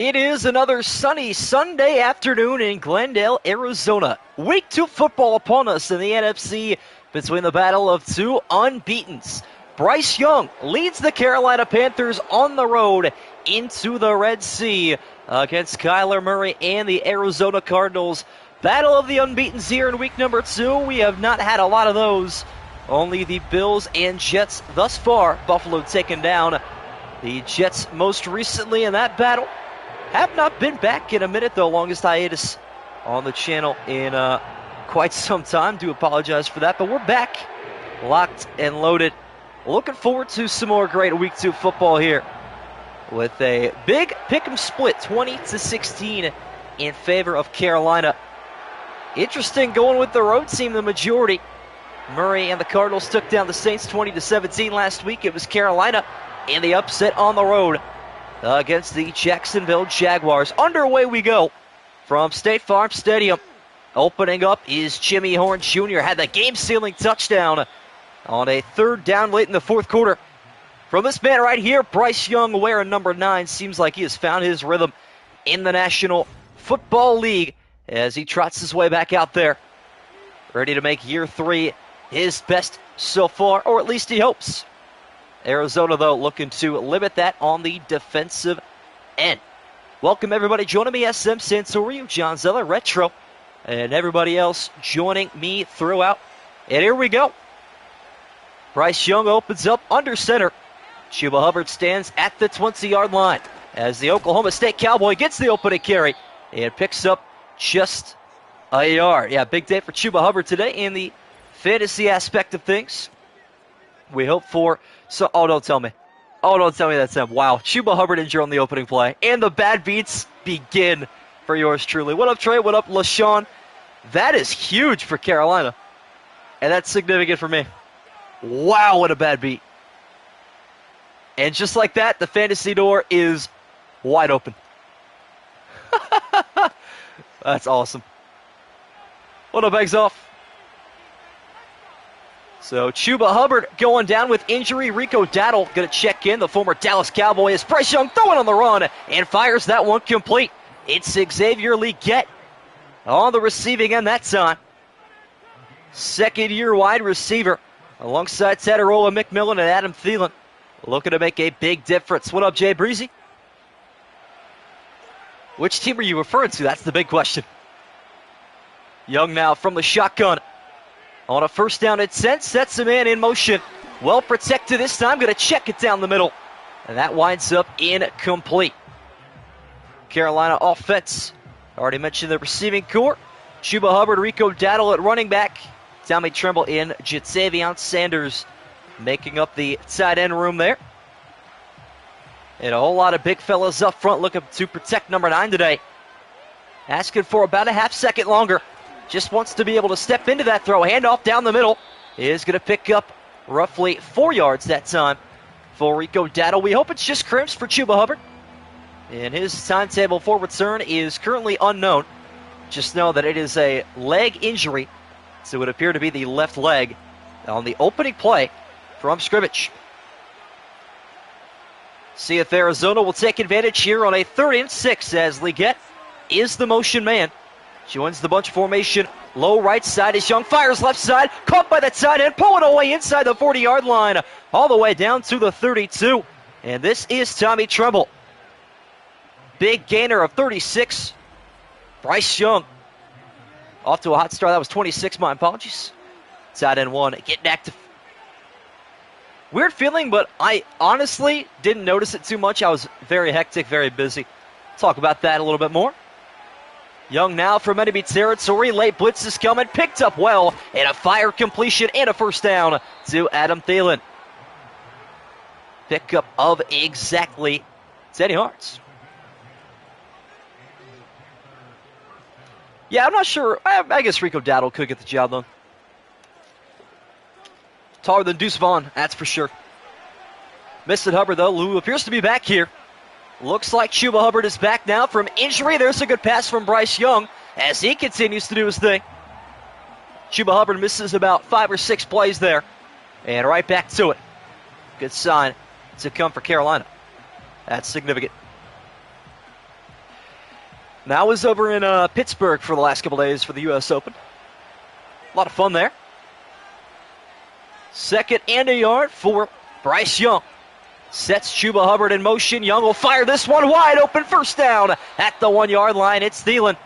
It is another sunny Sunday afternoon in Glendale, Arizona. Week 2 football upon us in the NFC between the battle of two unbeatens. Bryce Young leads the Carolina Panthers on the road into the Red Sea against Kyler Murray and the Arizona Cardinals. Battle of the unbeatens here in week number 2. We have not had a lot of those. Only the Bills and Jets thus far. Buffalo taken down the Jets most recently in that battle. Have not been back in a minute, though. Longest hiatus on the channel in quite some time. Do apologize for that, but we're back, locked and loaded. Looking forward to some more great Week 2 football here with a big pick'em split, 20-16 in favor of Carolina. Interesting going with the road team, the majority. Murray and the Cardinals took down the Saints 20-17 last week. It was Carolina in the upset on the road against the Jacksonville Jaguars. Underway we go from State Farm Stadium. Opening up is Jimmy Horn Jr. Had the game-sealing touchdown on a third down late in the fourth quarter. From this man right here, Bryce Young wearing number 9. Seems like he has found his rhythm in the National Football League as he trots his way back out there. Ready to make year 3 his best so far, or at least he hopes. Arizona, though, looking to limit that on the defensive end. Welcome, everybody. Joining me, SM Santorio, John Zeller, Retro, and everybody else joining me throughout. And here we go. Bryce Young opens up under center. Chuba Hubbard stands at the 20-yard line as the Oklahoma State Cowboy gets the opening carry and picks up just a yard. Yeah, big day for Chuba Hubbard today in the fantasy aspect of things. We hope for... don't tell me. Don't tell me that's him. Wow. Chuba Hubbard injured on the opening play. And the bad beats begin for yours truly. What up, Trey? What up, LaShawn? That is huge for Carolina. And that's significant for me. Wow, what a bad beat. And just like that, the fantasy door is wide open. That's awesome. What up, Eggs Off? So Chuba Hubbard going down with injury. Rico Dowdle going to check in. The former Dallas Cowboy is Bryce Young throwing on the run and fires that one complete. It's Xavier Legette on the receiving end that time. Second-year wide receiver alongside Tatarola McMillan and Adam Thielen. Looking to make a big difference. What up, Jay Breezy? Which team are you referring to? That's the big question. Young now from the shotgun. On a first down and 10, sets a man in motion. Well protected this time, going to check it down the middle. And that winds up incomplete. Carolina offense. Already mentioned the receiving corps. Chuba Hubbard, Rico Dowdle at running back. Tommy Tremble in, Jatavion Sanders making up the tight end room there. And a whole lot of big fellas up front looking to protect number 9 today. Asking for about a half second longer. Just wants to be able to step into that throw. Handoff down the middle. Is going to pick up roughly 4 yards that time for Rico Dowdle. We hope it's just crimps for Chuba Hubbard. And his timetable for return is currently unknown. Just know that it is a leg injury. So it would appear to be the left leg on the opening play from scrimmage. See if Arizona will take advantage here on a 3rd and 6 as Legette is the motion man. Joins the bunch formation. Low right side as Young fires left side. Caught by the tight end. Pulling away inside the 40-yard line. All the way down to the 32. And this is Tommy Tremble. Big gainer of 36. Bryce Young. Off to a hot start. That was 26. My apologies. Tight end 1. Getting active. Weird feeling, but I honestly didn't notice it too much. I was very hectic, very busy. Talk about that a little bit more. Young now from enemy territory. Late blitz is coming. Picked up well. And a fire completion and a first down to Adam Thielen. Pickup of exactly 10 yards. Yeah, I'm not sure. I guess Rico Dowdle could get the job done. Taller than Deuce Vaughn, that's for sure. Missed it, Hubbard, though. Lou appears to be back here. Looks like Chuba Hubbard is back now from injury. There's a good pass from Bryce Young as he continues to do his thing. Chuba Hubbard misses about 5 or 6 plays there. And right back to it. Good sign to come for Carolina. That's significant. Now I was over in Pittsburgh for the last couple days for the U.S. Open. A lot of fun there. Second and a yard for Bryce Young. Sets Chuba Hubbard in motion. Young will fire this one wide open. First down at the 1-yard line. It's Thielen.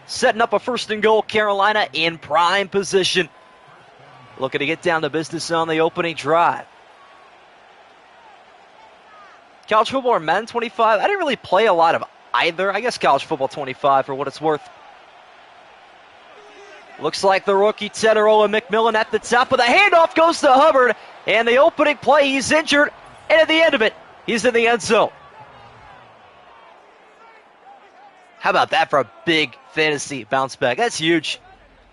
Setting up a first and goal. Carolina in prime position. Looking to get down to business on the opening drive. College football or Madden 25? I didn't really play a lot of either. I guess college football 25 for what it's worth. Looks like the rookie Teterola McMillan at the top of the handoff goes to Hubbard. And the opening play, he's injured. And at the end of it, he's in the end zone. How about that for a big fantasy bounce back? That's huge.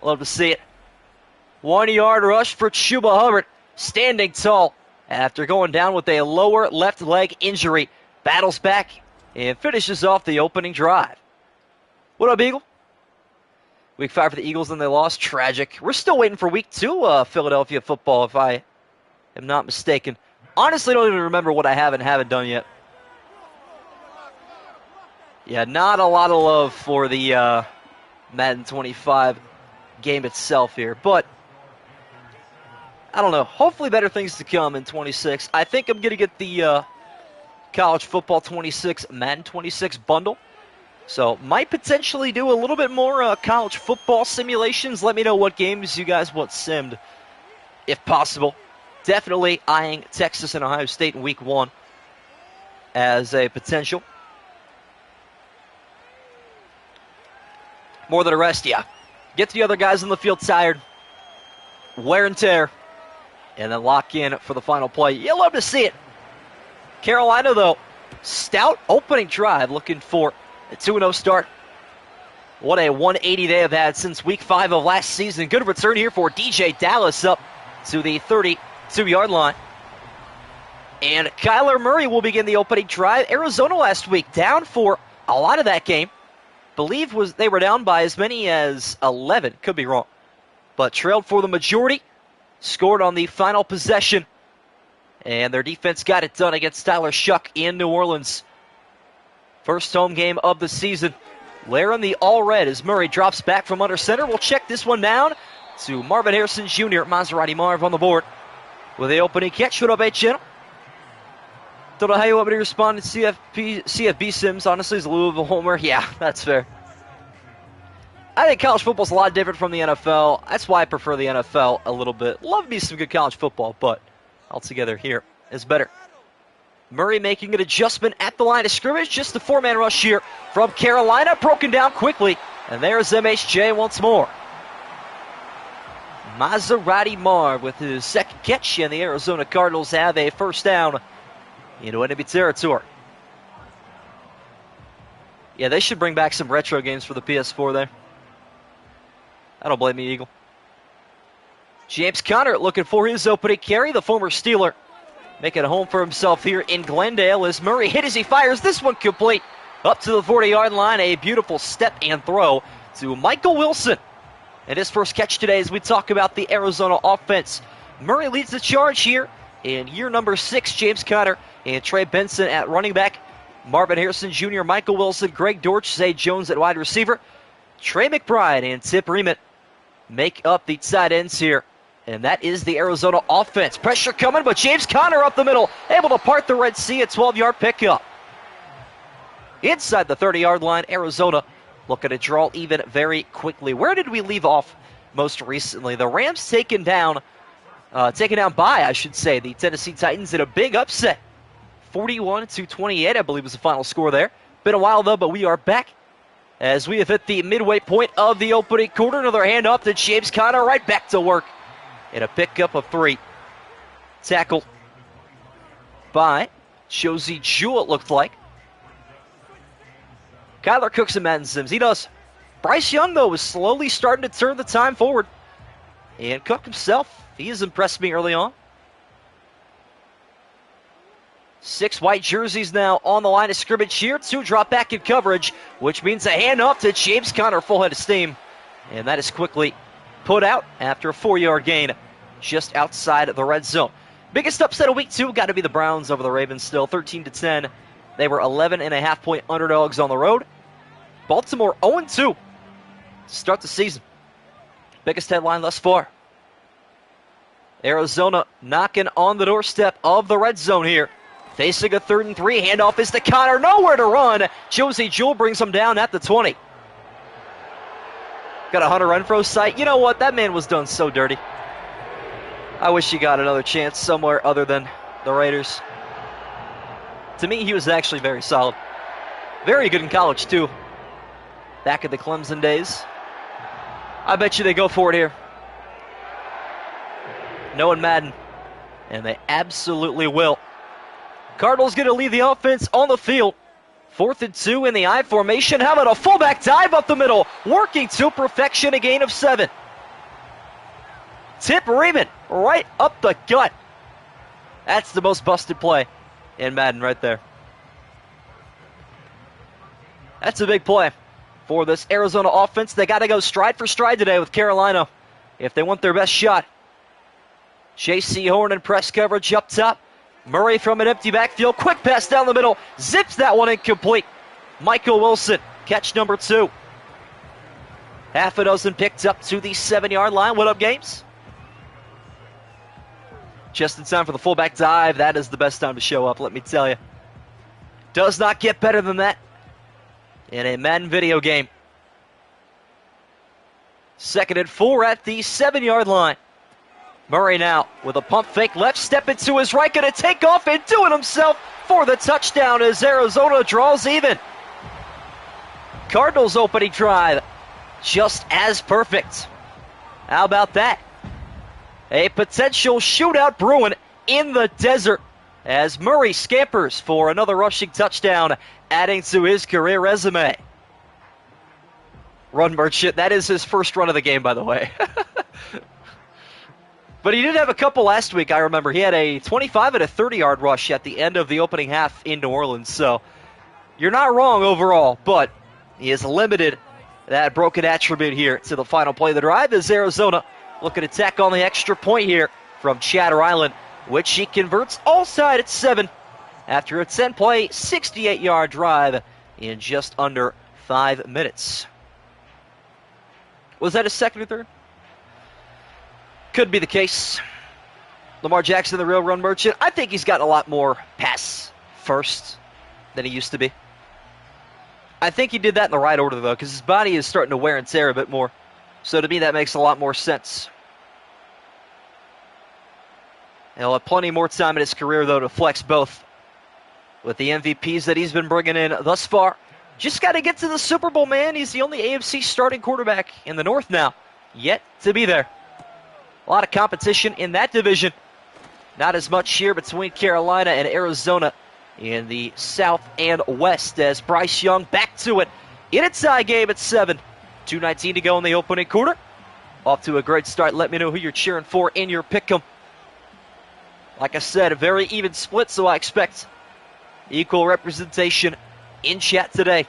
Love to see it. 1-yard rush for Chuba Hubbard. Standing tall after going down with a lower left leg injury. Battles back and finishes off the opening drive. What up, Eagle? Week 5 for the Eagles, and they lost. Tragic. We're still waiting for week 2 Philadelphia football, if I am not mistaken. Honestly, don't even remember what I have and haven't done yet. Yeah, not a lot of love for the Madden 25 game itself here, but I don't know. Hopefully better things to come in 26. I think I'm going to get the College Football 26 Madden 26 bundle. So might potentially do a little bit more college football simulations. Let me know what games you guys want simmed, if possible. Definitely eyeing Texas and Ohio State in week 1 as a potential. More than the rest, yeah. Get the other guys on the field tired. Wear and tear. And then lock in for the final play. You'll love to see it. Carolina, though, stout opening drive, looking for a 2-0 start. What a 180 they have had since week 5 of last season. Good return here for DJ Dallas up to the 32-yard line. And Kyler Murray will begin the opening drive. Arizona last week down for a lot of that game. Believe they were down by as many as 11. Could be wrong. But trailed for the majority. Scored on the final possession. And their defense got it done against Tyler Shuck in New Orleans. First home game of the season. Layering the all-red as Murray drops back from under center. We'll check this one down to Marvin Harrison Jr. Maserati Marv on the board with the opening catch. What up, H-Channel? Don't know how you want me to respond to CFB Sims. Honestly, is a Louisville homer. Yeah, that's fair. I think college football's a lot different from the NFL. That's why I prefer the NFL a little bit. Love me some good college football, but altogether here is better. Murray making an adjustment at the line of scrimmage. Just a 4-man rush here from Carolina. Broken down quickly. And there's MHJ once more. Maserati Marv with his second catch. And the Arizona Cardinals have a first down into enemy territory. Yeah, they should bring back some retro games for the PS4 there. I don't blame you, Eagle. James Conner looking for his opening carry. The former Steeler making a home for himself here in Glendale as Murray hit as he fires. This one complete up to the 40-yard line. A beautiful step and throw to Michael Wilson. And his first catch today as we talk about the Arizona offense. Murray leads the charge here in year number 6. James Conner and Trey Benson at running back. Marvin Harrison Jr., Michael Wilson, Greg Dortch, Zay Jones at wide receiver. Trey McBride and Tip Reement make up the tight ends here. And that is the Arizona offense. Pressure coming, but James Conner up the middle, able to part the Red Sea, a 12-yard pickup. Inside the 30-yard line, Arizona looking to draw even very quickly. Where did we leave off most recently? The Rams taken down by, I should say, the Tennessee Titans in a big upset. 41-28, I believe was the final score there. Been a while, though, but we are back as we have hit the midway point of the opening quarter. Another hand up to James Conner, right back to work. And a pickup of 3. Tackled by Josie Jewell, it looked like. Kyler Cooks and Madden Sims. He does. Bryce Young, though, is slowly starting to turn the time forward. And Cook himself, he has impressed me early on. 6 white jerseys now on the line of scrimmage here. 2 drop back in coverage, which means a hand up to James Conner, full head of steam. And that is quickly put out after a 4-yard gain just outside the red zone. Biggest upset of week 2 got to be the Browns over the Ravens still, 13-10. They were 11.5-point underdogs on the road. Baltimore 0-2 to start the season. Biggest headline thus far. Arizona knocking on the doorstep of the red zone here. Facing a 3rd and 3. Handoff is to Connor. Nowhere to run. Josie Jewell brings him down at the 20. Got a Hunter Renfrow sight. You know what? That man was done so dirty. I wish he got another chance somewhere other than the Raiders. To me, he was actually very solid. Very good in college, too. Back in the Clemson days. I bet you they go for it here. Knowing Madden. And they absolutely will. Cardinals going to lead the offense on the field. 4th and 2 in the I formation. How about a fullback dive up the middle? Working to perfection, a gain of 7. Tip Raymond right up the gut. That's the most busted play in Madden right there. That's a big play for this Arizona offense. They got to go stride for stride today with Carolina if they want their best shot. J.C. Horn in press coverage up top. Murray from an empty backfield. Quick pass down the middle. Zips that one incomplete. Michael Wilson, catch number 2. Half a dozen picked up to the 7-yard line. What up, Games? Just in time for the fullback dive. That is the best time to show up, let me tell you. Does not get better than that in a Madden video game. 2nd and 4 at the 7-yard line. Murray now with a pump fake left, step into his right, going to take off and do it himself for the touchdown as Arizona draws even. Cardinals opening drive just as perfect. How about that? A potential shootout brewing in the desert as Murray scampers for another rushing touchdown, adding to his career resume. Run merchant, that is his first run of the game, by the way. But he did have a couple last week, I remember. He had a 25 and a 30-yard rush at the end of the opening half in New Orleans. So you're not wrong overall, but he has limited that broken attribute here to the final play of the drive as Arizona looking to tack on the extra point here from Chatter Island, which he converts all side at 7 after a 10-play, 68-yard drive in just under 5 minutes. Was that a 2nd or 3rd? Could be the case. Lamar Jackson, the real run merchant. I think he's gotten a lot more pass first than he used to be. I think he did that in the right order, though, because his body is starting to wear and tear a bit more. So to me, that makes a lot more sense. He'll have plenty more time in his career, though, to flex both. With the MVPs that he's been bringing in thus far. Just got to get to the Super Bowl, man. He's the only AFC starting quarterback in the North now. Yet to be there. A lot of competition in that division. Not as much here between Carolina and Arizona in the South and West as Bryce Young back to it in a tie game at 7. 2:19 to go in the opening quarter. Off to a great start. Let me know who you're cheering for in your pick'em. Like I said, a very even split, so I expect equal representation in chat today.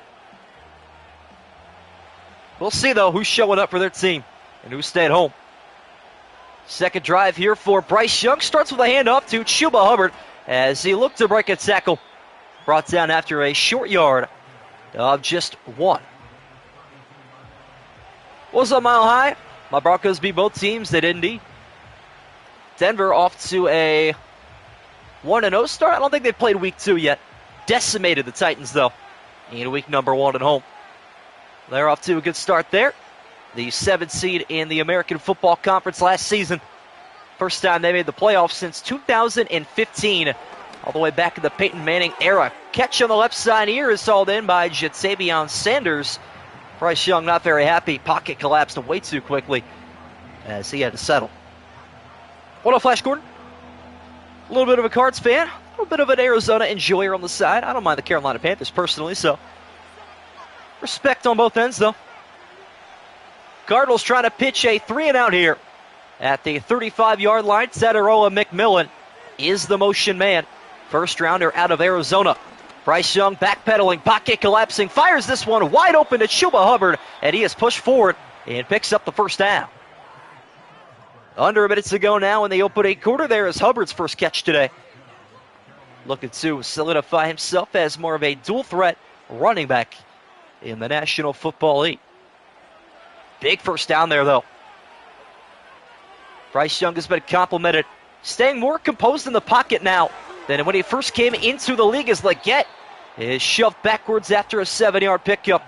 We'll see, though, who's showing up for their team and who's staying home. Second drive here for Bryce Young. Starts with a handoff to Chuba Hubbard as he looked to break a tackle. Brought down after a short yard of just 1. What's up, Mile High? My Broncos beat both teams. They did indeed. Denver off to a 1-0 start. I don't think they've played week 2 yet. Decimated the Titans, though, in week number 1 at home. They're off to a good start there. The 7th seed in the American Football Conference last season. First time they made the playoffs since 2015. All the way back in the Peyton Manning era. Catch on the left side here is hauled in by Jatavion Sanders. Bryce Young not very happy. Pocket collapsed way too quickly as he had to settle. What up, Flash Gordon? A little bit of a Cards fan. A little bit of an Arizona enjoyer on the side. I don't mind the Carolina Panthers personally, so respect on both ends, though. Cardinals trying to pitch a 3-and-out here at the 35-yard line. Tataroa McMillan is the motion man. First rounder out of Arizona. Bryce Young backpedaling, pocket collapsing, fires this one wide open to Chuba Hubbard, and he is pushed forward and picks up the first down. Under a minute to go now in the opening quarter. There is Hubbard's first catch today. Looking to solidify himself as more of a dual threat running back in the National Football League. Big first down there, though. Bryce Young has been complimented, staying more composed in the pocket now than when he first came into the league, as Leggett is shoved backwards after a 7-yard pickup.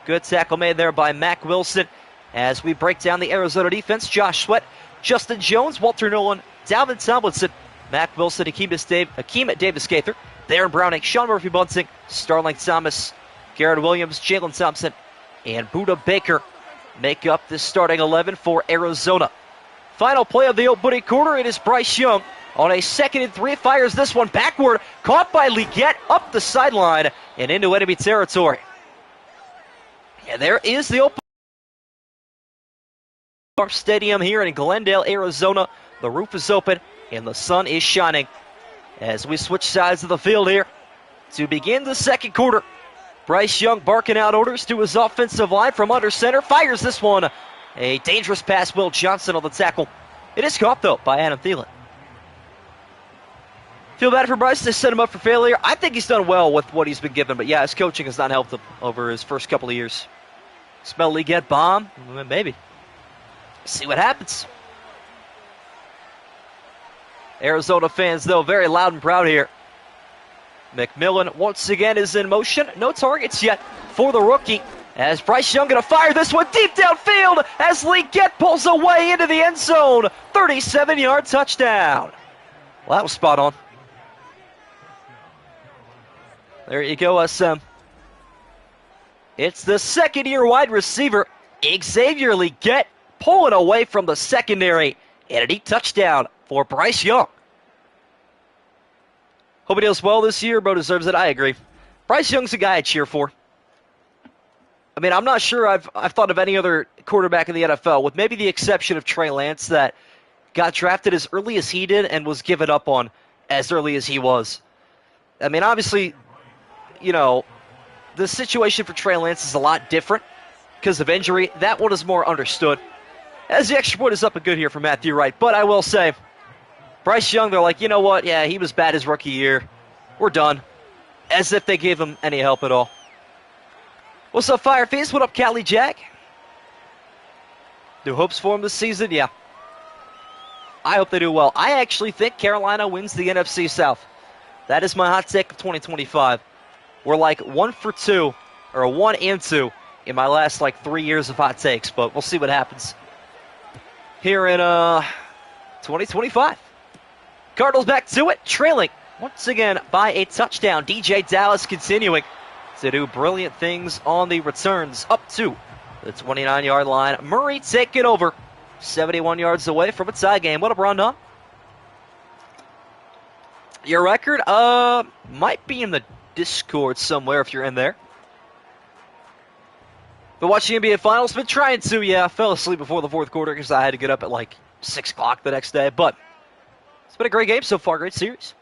Good tackle made there by Mac Wilson. As we break down the Arizona defense, Josh Sweat, Justin Jones, Walter Nolan, Dalvin Tomlinson, Mac Wilson, Akeem Davis-Gaither, Darren Browning, Sean Murphy-Bunting, Starling Thomas, Garrett Williams, Jalen Thompson, and Budda Baker make up the starting 11 for Arizona. Final play of the opening quarter, it is Bryce Young on a 2nd and 3, fires this one backward, caught by Leggett up the sideline and into enemy territory. And there is the open stadium here in Glendale, Arizona. The roof is open and the sun is shining as we switch sides of the field here to begin the second quarter. Bryce Young barking out orders to his offensive line from under center. Fires this one. A dangerous pass. Will Johnson on the tackle. It is caught, though, by Adam Thielen. Feel bad for Bryce. They set him up for failure. I think he's done well with what he's been given, but yeah, his coaching has not helped him over his first couple of years. Smell Leggett bomb? Maybe. See what happens. Arizona fans, though, very loud and proud here. McMillan once again is in motion. No targets yet for the rookie. As Bryce Young going to fire this one deep downfield as Leggett pulls away into the end zone. 37-yard touchdown. Well, that was spot on. There you go, SM. It's the second-year wide receiver, Xavier Leggett, pulling away from the secondary. And a deep touchdown for Bryce Young. Hope he does well this year. Bro deserves it. I agree. Bryce Young's a guy I cheer for. I mean, I'm not sure I've thought of any other quarterback in the NFL, with maybe the exception of Trey Lance, that got drafted as early as he did and was given up on as early as he was. I mean, obviously, you know, the situation for Trey Lance is a lot different because of injury. That one is more understood. As the extra point is up and good here for Matthew Wright. But I will say, Bryce Young, they're like, you know what? Yeah, he was bad his rookie year. We're done. As if they gave him any help at all. What's up, Fireface? What up, Cali Jack? New hopes for him this season? Yeah. I hope they do well. I actually think Carolina wins the NFC South. That is my hot take of 2025. We're like 1 for 2, or 1 and 2 in my last 3 years of hot takes, but we'll see what happens here in 2025. Cardinals back to it, trailing once again by a touchdown. DJ Dallas continuing to do brilliant things on the returns up to the 29-yard line. Murray taking over, 71 yards away from a tie game. What up, Rondon? Your record might be in the Discord somewhere if you're in there. Been watching NBA Finals, been trying to, yeah, I fell asleep before the fourth quarter because I had to get up at 6 o'clock the next day, but it's been a great game so far, great series.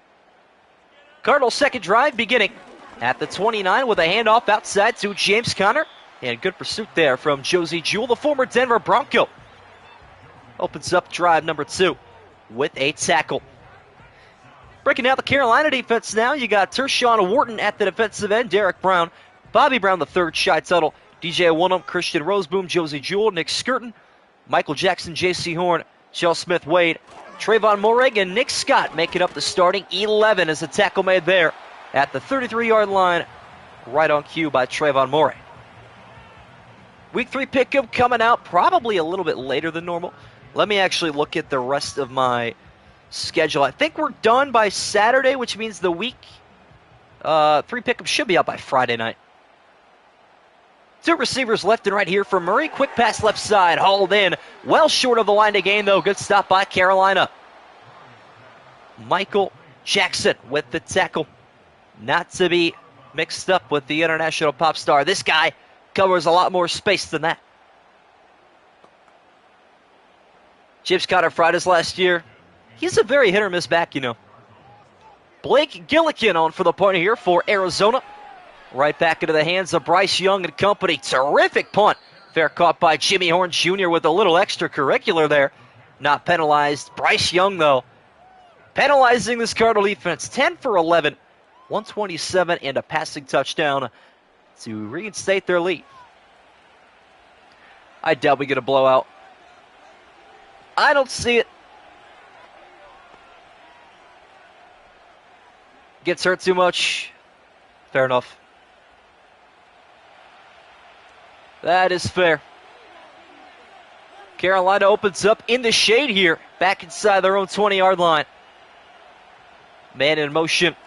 Cardinals' second drive beginning at the 29 with a handoff outside to James Conner, and good pursuit there from Josie Jewell, the former Denver Bronco. Opens up drive number 2 with a tackle. Breaking down the Carolina defense now, you got Tershawn Wharton at the defensive end, Derek Brown, Bobby Brown III, Shy Tuttle, DJ Wonnum, Christian Roseboom, Josie Jewell, Nick Skirton, Michael Jackson, J.C. Horn, Shell Smith-Wade, Trayvon Morig, and Nick Scott making up the starting 11 as a tackle made there at the 33-yard line, right on cue by Trayvon Morig. Week 3 pickup coming out probably a little bit later than normal. Let me actually look at the rest of my schedule. I think we're done by Saturday, which means the week 3 pickup should be out by Friday night. 2 receivers left and right here for Murray. Quick pass left side, hauled in. Well short of the line to gain, though. Good stop by Carolina. Michael Jackson with the tackle. Not to be mixed up with the international pop star. This guy covers a lot more space than that. James Conner fried us last year. He's a very hit-or-miss back, you know. Blake Gillikin on for the point here for Arizona. Right back into the hands of Bryce Young and company. Terrific punt. Fair caught by Jimmy Horn Jr. with a little extracurricular there. Not penalized. Bryce Young, though, penalizing this Cardinal defense. 10 for 11, 127, and a passing touchdown to reinstate their lead. I doubt we get a blowout. I don't see it. Gets hurt too much. Fair enough. That is fair. Carolina opens up in the shade here, back inside their own 20-yard line. Man in motion.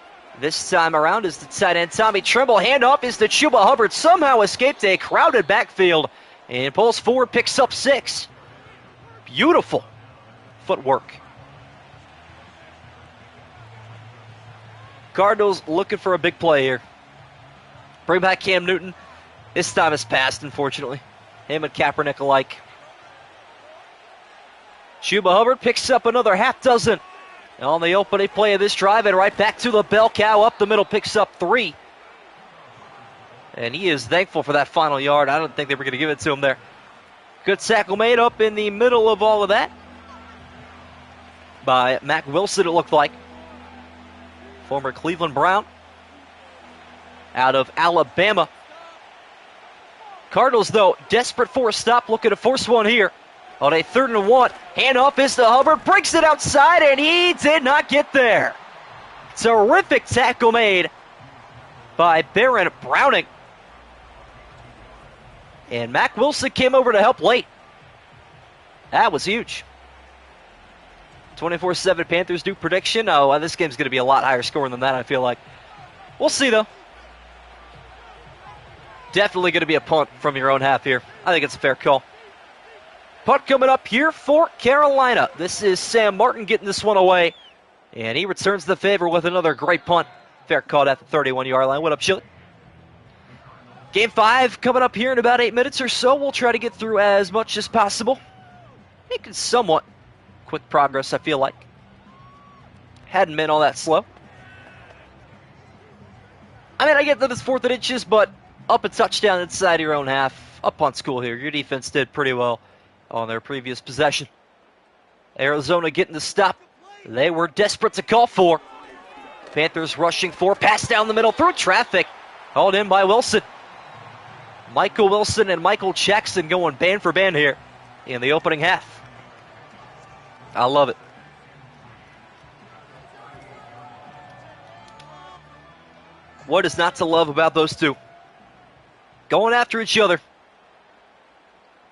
This time around is the tight end Tommy Tremble. Handoff is to Chuba Hubbard. Somehow escaped a crowded backfield and pulls forward, picks up 6. Beautiful footwork. Cardinals looking for a big play here. Bring back Cam Newton. This time has passed, unfortunately. Him and Kaepernick alike. Chuba Hubbard picks up another half dozen on the opening play of this drive, and right back to the bell cow up the middle, picks up 3. And he is thankful for that final yard. I don't think they were going to give it to him there. Good tackle made up in the middle of all of that by Mack Wilson, it looked like. Former Cleveland Brown out of Alabama. Cardinals, though, desperate for a stop, looking to force one here on a 3rd and 1. Handoff is to Hubbard, breaks it outside, and he did not get there. Terrific tackle made by Baron Browning. And Mack Wilson came over to help late. That was huge. 24-7 Panthers do prediction. Oh, this game's going to be a lot higher scoring than that, I feel like. We'll see, though. Definitely going to be a punt from your own half here. I think it's a fair call. Punt coming up here for Carolina. This is Sam Martin getting this one away. And he returns the favor with another great punt. Fair call at the 31-yard line. What up, Chili? Game 5 coming up here in about 8 minutes or so. We'll try to get through as much as possible. Making somewhat quick progress, I feel like. Hadn't been all that slow. I mean, I get that it's 4th and inches, but up a touchdown inside your own half. Up on school here. Your defense did pretty well on their previous possession. Arizona getting the stop. They were desperate to call for. Panthers rushing for. Pass down the middle through traffic. Hauled in by Wilson. Michael Wilson and Michael Jackson going band for band here in the opening half. I love it. What is not to love about those two? Going after each other.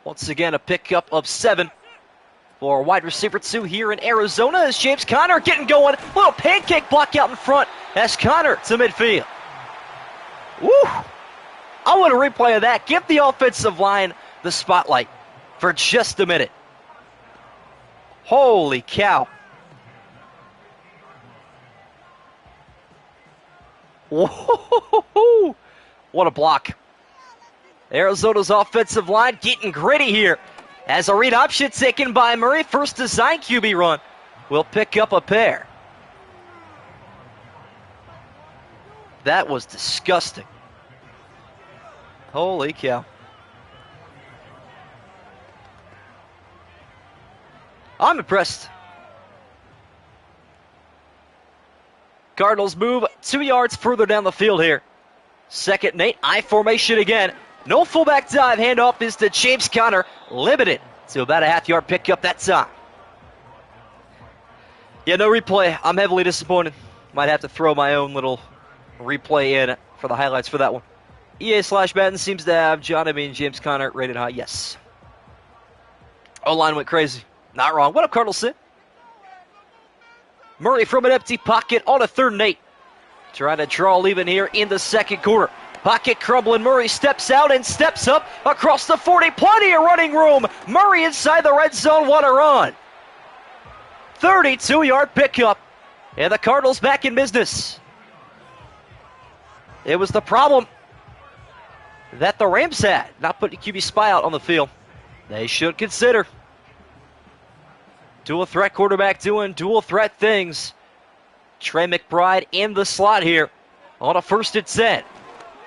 Once again, a pickup of 7 for wide receiver 2 here in Arizona as James Conner getting going. Little pancake block out in front as Conner to midfield. Woo! I want a replay of that. Give the offensive line the spotlight for just a minute. Holy cow. Whoa! What a block. Arizona's offensive line getting gritty here as a read option taken by Murray. First design QB run will pick up a pair. That was disgusting. Holy cow. I'm impressed. Cardinals move 2 yards further down the field here. 2nd and 8, I formation again. No fullback dive, handoff is to James Conner. Limited to about a half-yard pickup that time. Yeah, no replay. I'm heavily disappointed. Might have to throw my own little replay in for the highlights for that one. EA/Madden seems to have James Conner rated high. Yes. O-line went crazy. Not wrong. What up, Cardinals? Sit. Murray from an empty pocket on a 3rd and 8. Trying to draw leaving here in the 2nd quarter. Pocket crumbling. Murray steps out and steps up across the 40. Plenty of running room. Murray inside the red zone. What a run. 32-yard pickup. And the Cardinals back in business. It was the problem that the Rams had, not putting QB spy out on the field. They should consider. Dual threat quarterback doing dual threat things. Trey McBride in the slot here on a 1st and 10.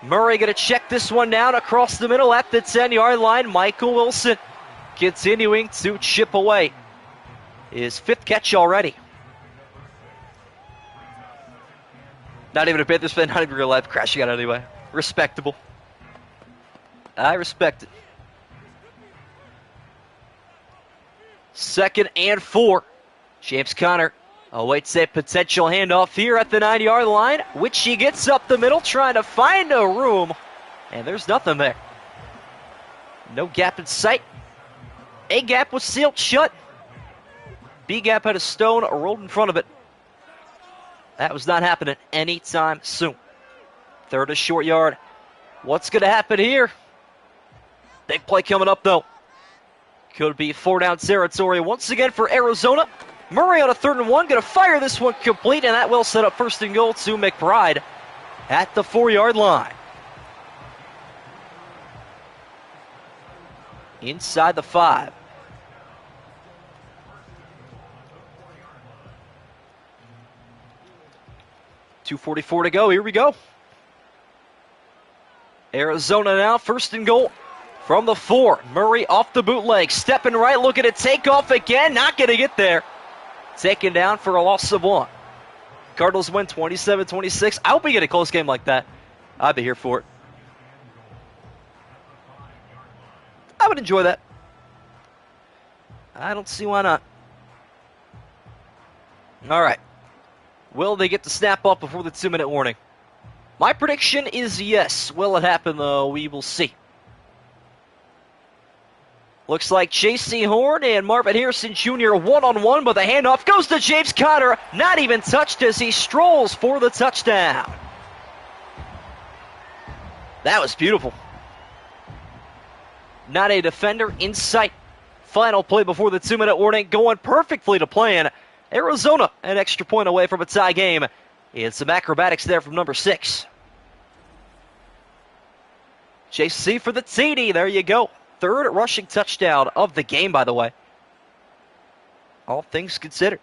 Murray going to check this one down across the middle at the 10-yard line. Michael Wilson continuing to chip away. His 5th catch already. Not even a Panthers fan, not even real life. Crashing out anyway. Respectable. I respect it. 2nd and 4. James Conner awaits a potential handoff here at the 9-yard line, which he gets up the middle, trying to find a room, and there's nothing there. No gap in sight. A gap was sealed shut. B gap had a stone rolled in front of it. That was not happening anytime soon. 3rd and short yard. What's going to happen here? Big play coming up, though. Could be 4-down territory once again for Arizona. Murray on a 3rd and 1, going to fire this one complete, and that will set up 1st and goal to McBride at the 4-yard line. Inside the 5. .244 to go. Here we go. Arizona now, 1st and goal from the 4. Murray off the bootleg, stepping right, looking to take off again. Not going to get there. Taken down for a loss of 1. Cardinals win 27-26. I hope we get a close game like that. I'd be here for it. I would enjoy that. I don't see why not. All right. Will they get the snap up before the 2-minute warning? My prediction is yes. Will it happen, though? We will see. Looks like J.C. Horn and Marvin Harrison Jr. one-on-one, but the handoff goes to James Conner. Not even touched as he strolls for the touchdown. That was beautiful. Not a defender in sight. Final play before the 2-minute warning, going perfectly to plan. Arizona an extra point away from a tie game. And some acrobatics there from number 6. JC for the TD. There you go. 3rd rushing touchdown of the game, by the way. All things considered.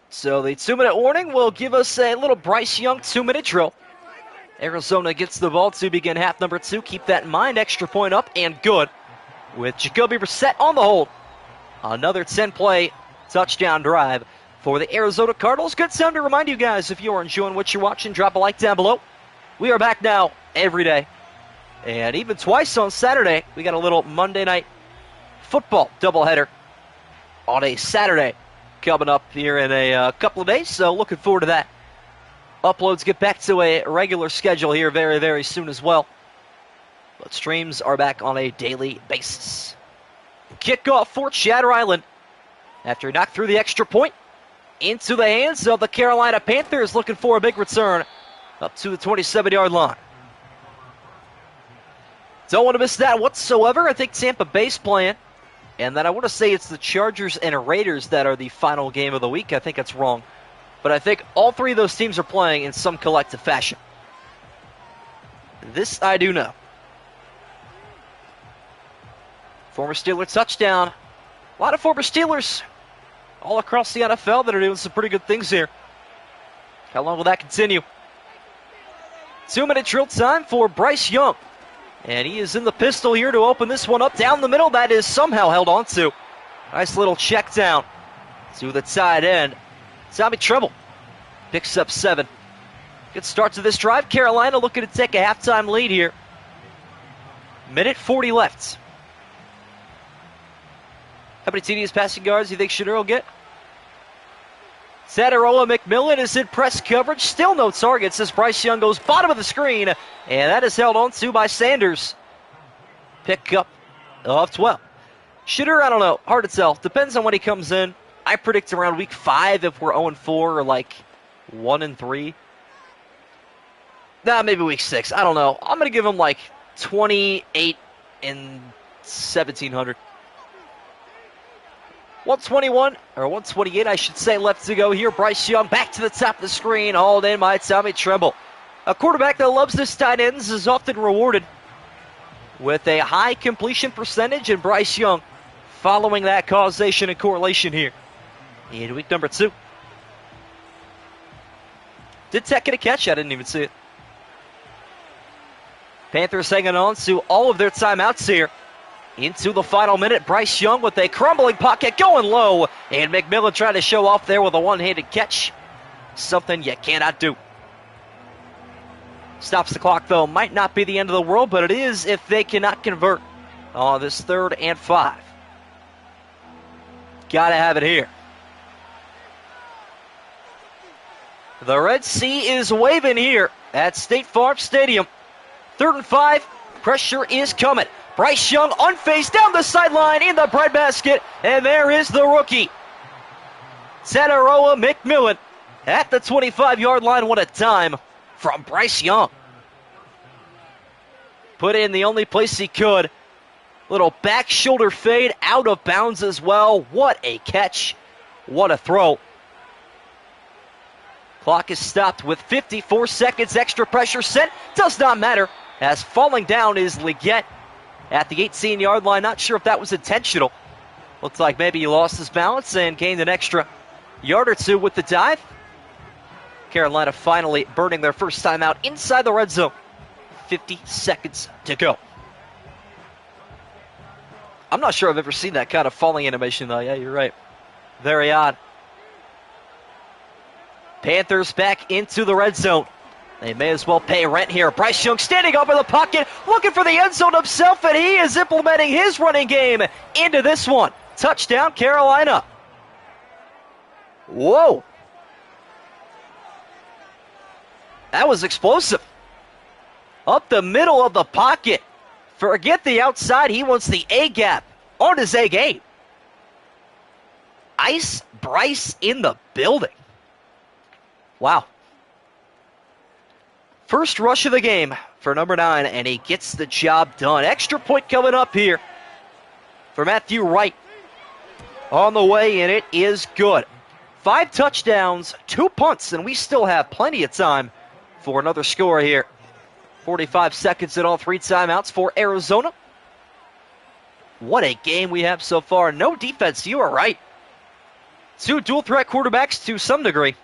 So the 2-minute warning will give us a little Bryce Young 2-minute drill. Arizona gets the ball to begin half number 2. Keep that in mind. Extra point up and good. With Jacoby Brissett on the hold. Another 10-play touchdown drive for the Arizona Cardinals. Good time to remind you guys, if you are enjoying what you're watching, drop a like down below. We are back now every day. And even twice on Saturday. We got a little Monday night football doubleheader on a Saturday coming up here in a couple of days. So looking forward to that. Uploads get back to a regular schedule here very, very soon as well. But streams are back on a daily basis. Kickoff for Shatter Island. After he knocked through the extra point, into the hands of the Carolina Panthers, looking for a big return up to the 27-yard line. Don't want to miss that whatsoever. I think Tampa Bay's playing. And then I want to say it's the Chargers and Raiders that are the final game of the week. I think that's wrong. But I think all 3 of those teams are playing in some collective fashion. This I do know. Former Steeler touchdown. A lot of former Steelers all across the NFL that are doing some pretty good things here. How long will that continue? 2-minute drill time for Bryce Young. And he is in the pistol here to open this one up down the middle. That is somehow held on to. Nice little check down to the tight end. Tommy Tremble picks up 7. Good start to this drive. Carolina looking to take a halftime lead here. Minute 40 left. How many TDs passing yards do you think Shedeur will get? Sadarola McMillan is in press coverage. Still no targets as Bryce Young goes bottom of the screen. And that is held on to by Sanders. Pick up of 12. Shedeur, I don't know. Hard to tell. Depends on when he comes in. I predict around week 5 if we're 0-4 or like 1-3. Nah, maybe week 6. I don't know. I'm going to give him like 28 and 1,700. 121, or 128, I should say, left to go here. Bryce Young back to the top of the screen, hauled in by Tommy Tremble. A quarterback that loves his tight ends is often rewarded with a high completion percentage, and Bryce Young following that causation and correlation here in week number 2. Did Tech get a catch? I didn't even see it. Panthers hanging on to all of their timeouts here. Into the final minute, Bryce Young with a crumbling pocket going low. And McMillan trying to show off there with a one-handed catch. Something you cannot do. Stops the clock, though. Might not be the end of the world, but it is if they cannot convert on this 3rd and 5. Gotta have it here. The Red Sea is waving here at State Farm Stadium. 3rd and 5. Pressure is coming. Bryce Young unfazed down the sideline in the breadbasket. And there is the rookie, Tanaroa McMillan, at the 25-yard line. What a time from Bryce Young. Put in the only place he could. Little back shoulder fade, out of bounds as well. What a catch. What a throw. Clock is stopped with 54 seconds. Extra pressure set. Does not matter, as falling down is Leggett at the 18-yard line. Not sure if that was intentional. Looks like maybe he lost his balance and gained an extra yard or two with the dive. Carolina finally burning their first time out inside the red zone. 50 seconds to go. I'm not sure I've ever seen that kind of falling animation, though. Yeah, you're right. Very odd. Panthers back into the red zone. They may as well pay rent here. Bryce Young standing up in the pocket, looking for the end zone himself, and he is implementing his running game into this one. Touchdown, Carolina. Whoa. That was explosive. Up the middle of the pocket. Forget the outside. He wants the A-gap on his A game. Ice Bryce in the building. Wow. First rush of the game for number 9, and he gets the job done. Extra point coming up here for Matthew Wright. On the way, and it is good. 5 touchdowns, 2 punts, and we still have plenty of time for another score here. 45 seconds in all 3 timeouts for Arizona. What a game we have so far. No defense, you are right. 2 dual-threat quarterbacks to some degree.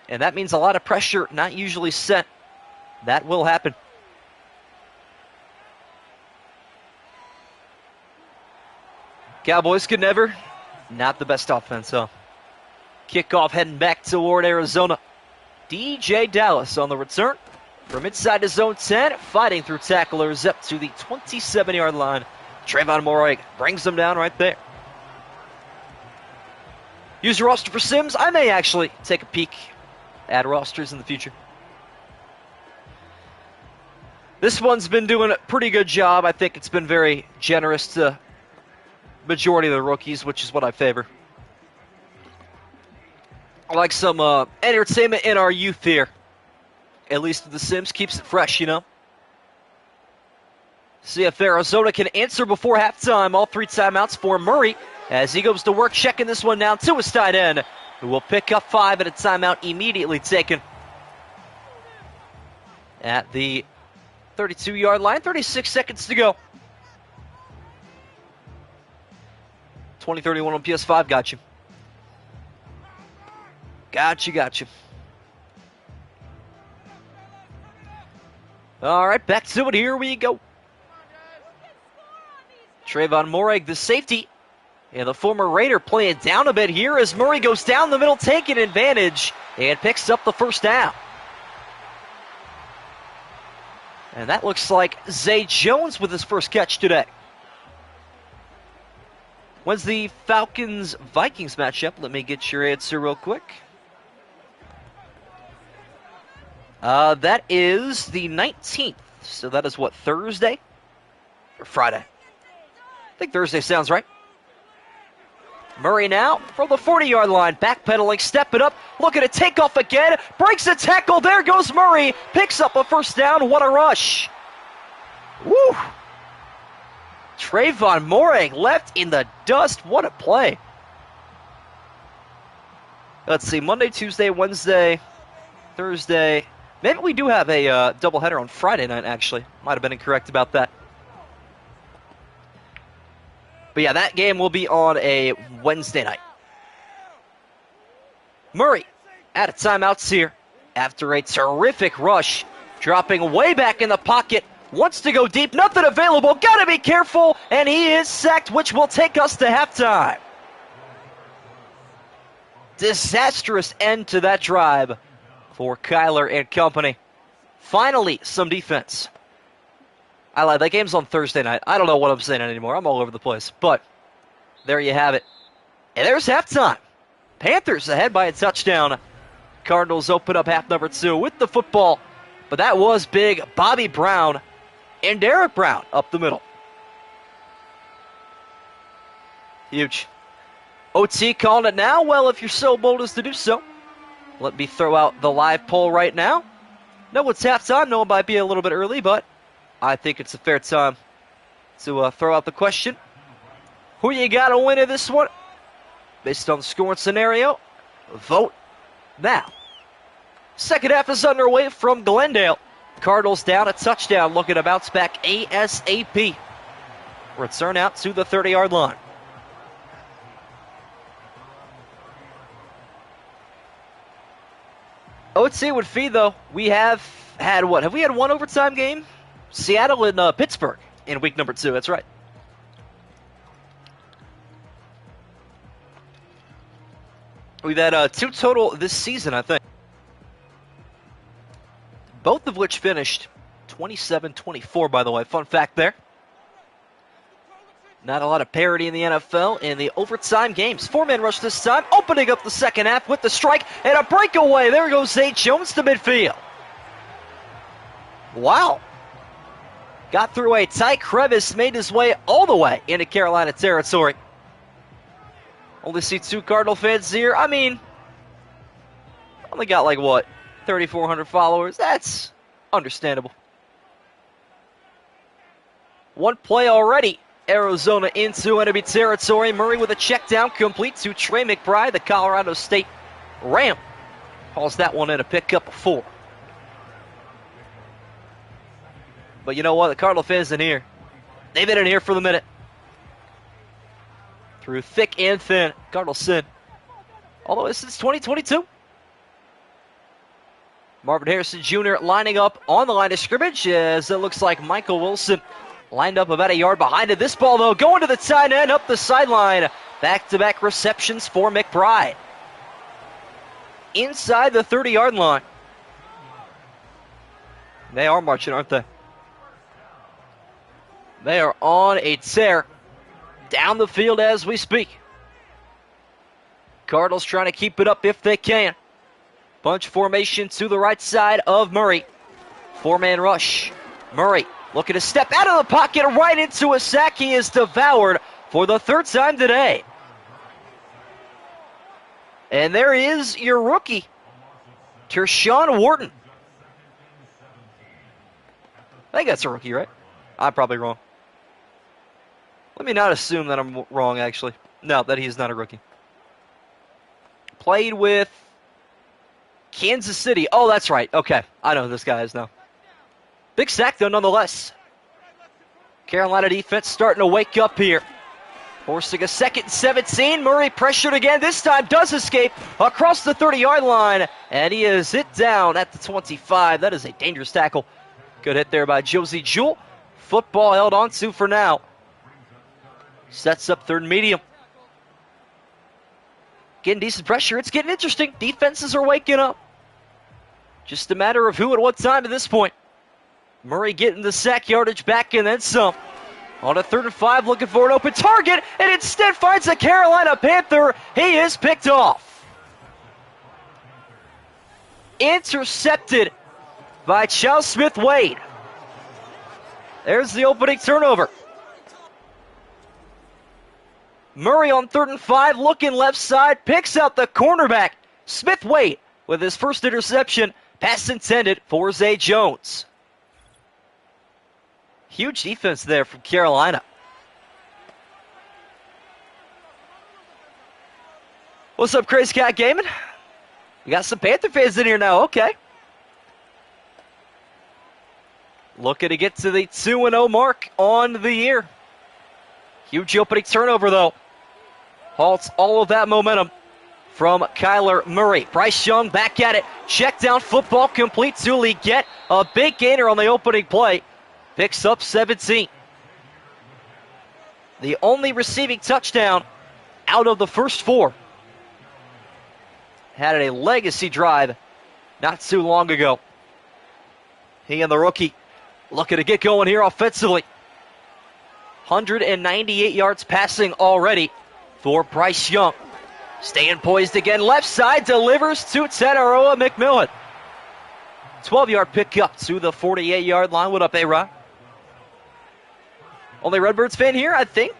And that means a lot of pressure not usually set. That will happen. Cowboys could never. Not the best offense, huh? Kickoff heading back toward Arizona. DJ Dallas on the return. From inside the zone 10, fighting through tacklers up to the 27-yard line. Trayvon Morig brings them down right there. Use your roster for Sims. I may actually take a peek at rosters in the future. This one's been doing a pretty good job. I think it's been very generous to majority of the rookies, which is what I favor. I like some entertainment in our youth here. At least with the Sims, keeps it fresh, you know. See if Arizona can answer before halftime. All 3 timeouts for Murray as he goes to work, checking this one down to his tight end, who will pick up 5 at a timeout immediately taken at the 32-yard line. 36 seconds to go. 2031 on PS5, got you. Got you. All right, back to it. Here we go. Trayvon Morig, the safety, and the former Raider playing down a bit here as Murray goes down the middle, taking advantage, and picks up the first down. And that looks like Zay Jones with his first catch today. When's the Falcons-Vikings matchup? Let me get your answer real quick. That is the 19th. So that is what, Thursday? Or Friday? I think Thursday sounds right. Murray now from the 40-yard line, backpedaling, stepping up, looking to take off again, breaks a tackle, there goes Murray, picks up a first down, what a rush. Woo! Trayvon Morig left in the dust, what a play. Let's see, Monday, Tuesday, Wednesday, Thursday. Maybe we do have a doubleheader on Friday night, actually. Might have been incorrect about that. But yeah, that game will be on a Wednesday night. Murray out of timeouts here after a terrific rush. Dropping way back in the pocket. Wants to go deep. Nothing available. Got to be careful. And he is sacked, which will take us to halftime. Disastrous end to that drive for Kyler and company. Finally, some defense. I lied. That game's on Thursday night. I don't know what I'm saying anymore. I'm all over the place. But there you have it. And there's halftime. Panthers ahead by a touchdown. Cardinals open up half number 2 with the football. But that was big. Bobby Brown and Derek Brown up the middle. Huge. OT calling it now. Well, if you're so bold as to do so, let me throw out the live poll right now. No, it's halftime. No, it might be a little bit early, but I think it's a fair time to throw out the question. Who you got to win in this one? Based on the scoring scenario, vote now. Second half is underway from Glendale. Cardinals down a touchdown, looking to bounce back ASAP. Return out to the 30-yard line. OT would feed, though. We have had what? Have we had one overtime game? Seattle and Pittsburgh in week number 2. That's right. We've had 2 total this season, I think. Both of which finished 27-24, by the way. Fun fact there. Not a lot of parity in the NFL in the overtime games. 4-man rush this time, opening up the second half with the strike and a breakaway. There goes Zay Jones to midfield. Wow. Got through a tight crevice, made his way all the way into Carolina territory. Only see 2 Cardinal fans here. I mean, only got like, what, 3,400 followers? That's understandable. One play already. Arizona into enemy territory. Murray with a check down complete to Trey McBride, the Colorado State Ram. Calls that one in a pickup of 4. But you know what? The Cardinal fans in here, they've been in here for the minute. Through thick and thin, Cardinals sin. Although this is 2022. Marvin Harrison Jr. lining up on the line of scrimmage as it looks like Michael Wilson lined up about a yard behind it. This ball, though, going to the tight end, up the sideline. Back-to-back receptions for McBride. Inside the 30-yard line. They are marching, aren't they? They are on a tear down the field as we speak. Cardinals trying to keep it up if they can. Bunch formation to the right side of Murray. 4-man rush. Murray looking to step out of the pocket right into a sack. He is devoured for the 3rd time today. And there is your rookie, Tershawn Wharton. I think that's a rookie, right? I'm probably wrong. Let me not assume that I'm wrong, actually. No, that he's not a rookie. Played with Kansas City. Oh, that's right. Okay, I know who this guy is now. Big sack, though, nonetheless. Carolina defense starting to wake up here. Forcing a 2nd and 17. Murray pressured again. This time does escape across the 30-yard line. And he is hit down at the 25. That is a dangerous tackle. Good hit there by Josie Jewell. Football held on to for now. Sets up 3rd and medium. Getting decent pressure. It's getting interesting. Defenses are waking up. Just a matter of who at what time at this point. Murray getting the sack yardage back and then some. On a 3rd and 5, looking for an open target, and instead finds a Carolina Panther. He is picked off. Intercepted by Charles Smith-Wade. There's the opening turnover. Murray on 3rd and 5, looking left side, picks out the cornerback, Smith-Wade, with his first interception. Pass intended for Zay Jones. Huge defense there from Carolina. What's up, Crazy Cat Gaming? We got some Panther fans in here now. Okay. Looking to get to the 2-0 mark on the year. Huge opening turnover, though. Halts all of that momentum from Kyler Murray. Bryce Young back at it. Check down football complete to Leggett. A big gainer on the opening play. Picks up 17. The only receiving touchdown out of the first 4. Had a legacy drive not too long ago. He and the rookie looking to get going here offensively. 198 yards passing already for Bryce Young. Staying poised again, left side, delivers to Tanaroa McMillan. 12-yard pickup to the 48-yard line. What up, A-Rod? Only Redbirds fan here, I think.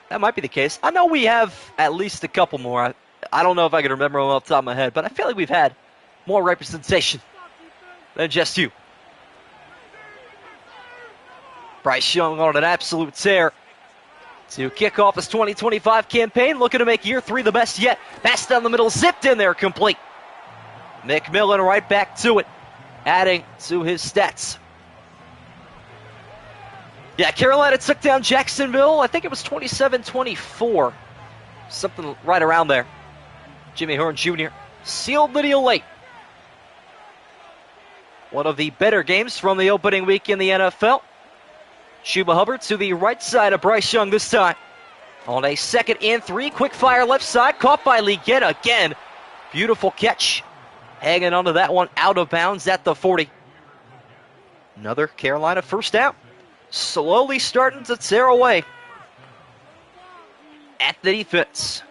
That might be the case. I know we have at least a couple more. I don't know if I can remember them off the top of my head, but I feel like we've had more representation than just you. Bryce Young on an absolute tear to kick off his 2025 campaign, looking to make year 3 the best yet. Pass down the middle, zipped in there, complete. McMillan right back to it, adding to his stats. Yeah, Carolina took down Jacksonville. I think it was 27-24. Something right around there. Jimmy Horn Jr. sealed the deal late. One of the better games from the opening week in the NFL. Chuba Hubbard to the right side of Bryce Young this time. On a 2nd and 3, quick fire left side, caught by Liggett again. Beautiful catch. Hanging onto that one, out of bounds at the 40. Another Carolina first down. Slowly starting to tear away at the defense.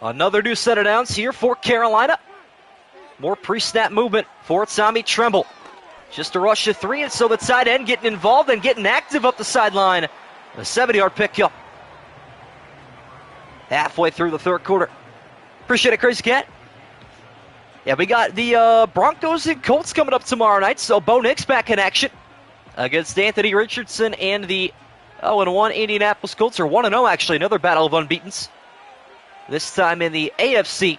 Another new set of downs here for Carolina. More pre-snap movement for Tommy Tremble. Just a rush of 3, and so the tight end getting involved and getting active up the sideline. A 70-yard pickup. Halfway through the 3rd quarter. Appreciate it, Crazy Cat. Yeah, we got the Broncos and Colts coming up tomorrow night, so Bo Nix back in action against Anthony Richardson and the 0-1 Indianapolis Colts, or 1-0 actually, another battle of unbeatens. This time in the AFC.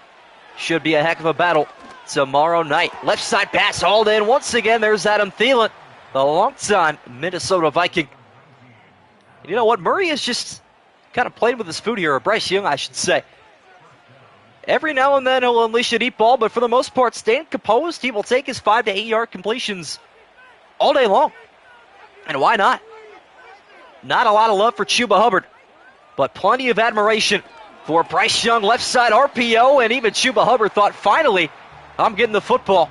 Should be a heck of a battle tomorrow night. Left side pass hauled in once again. There's Adam Thielen, the longtime Minnesota Viking. And you know what? Murray is just kind of playing with his food here, or Bryce Young, I should say. Every now and then he'll unleash a deep ball, but for the most part, staying composed. He will take his 5 to 8 yard completions all day long. And why not? Not a lot of love for Chuba Hubbard, but plenty of admiration for Bryce Young. Left side RPO, and even Chuba Hubbard thought, finally, I'm getting the football.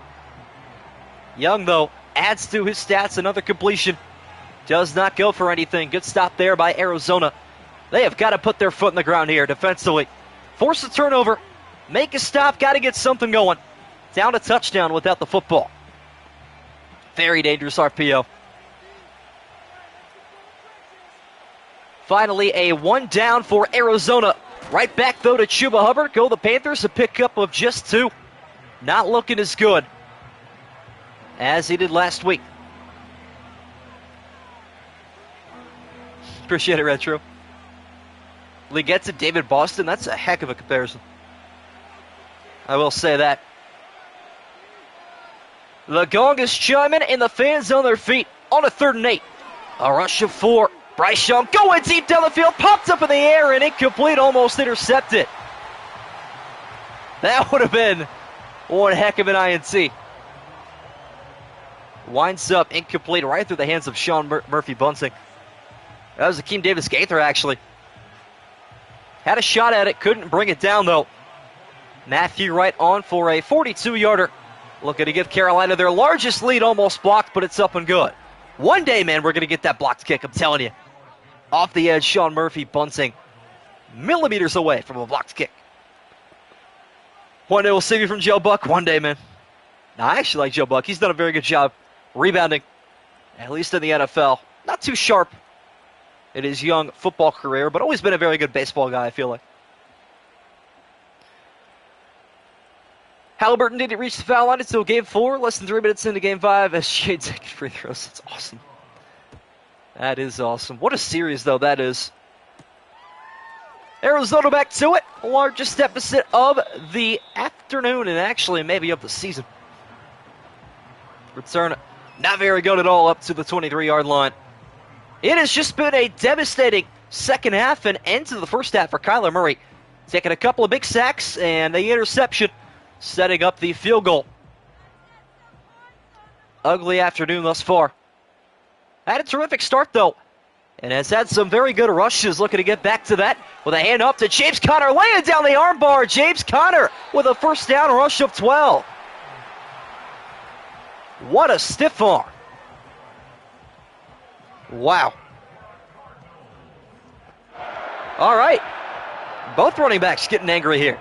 Young, though, adds to his stats. Another completion. Does not go for anything. Good stop there by Arizona. They have got to put their foot in the ground here defensively. Force a turnover. Make a stop. Got to get something going. Down a touchdown without the football. Very dangerous RPO. Finally, a 1 down for Arizona. Right back, though, to Chuba Hubbard. Go the Panthers, a pickup of just 2. Not looking as good as he did last week. Appreciate it, Retro. Lee gets it, David Boston. That's a heck of a comparison. I will say that. The gong is chiming and the fans on their feet on a 3rd and 8. A rush of 4. Bryce Young going deep down the field, popped up in the air and incomplete, almost intercepted. That would have been one heck of an INT. Winds up incomplete right through the hands of Sean Murphy Bunting. That was Akeem Davis Gaither, actually. Had a shot at it, couldn't bring it down, though. Matthew Wright on for a 42-yarder. Looking to give Carolina their largest lead, almost blocked, but it's up and good. One day, man, we're going to get that blocked kick, I'm telling you. Off the edge, Sean Murphy Bunting. Millimeters away from a blocked kick. One day we'll save you from Joe Buck. One day, man. Now, I actually like Joe Buck. He's done a very good job rebounding, at least in the NFL. Not too sharp in his young football career, but always been a very good baseball guy, I feel like. Halliburton didn't reach the foul line until Game 4, less than 3 minutes into Game 5. SJ taking free throws. That's awesome. That is awesome. What a series, though, that is. Arizona back to it. Largest deficit of the afternoon and actually maybe of the season. Return not very good at all up to the 23-yard line. It has just been a devastating second half and end to the first half for Kyler Murray. Taking a couple of big sacks and the interception, setting up the field goal. Ugly afternoon thus far. Had a terrific start, though. and has had some very good rushes, looking to get back to that with a hand up to James Conner, laying down the arm bar. James Conner with a first down rush of 12. What a stiff arm. Wow. All right. Both running backs getting angry here.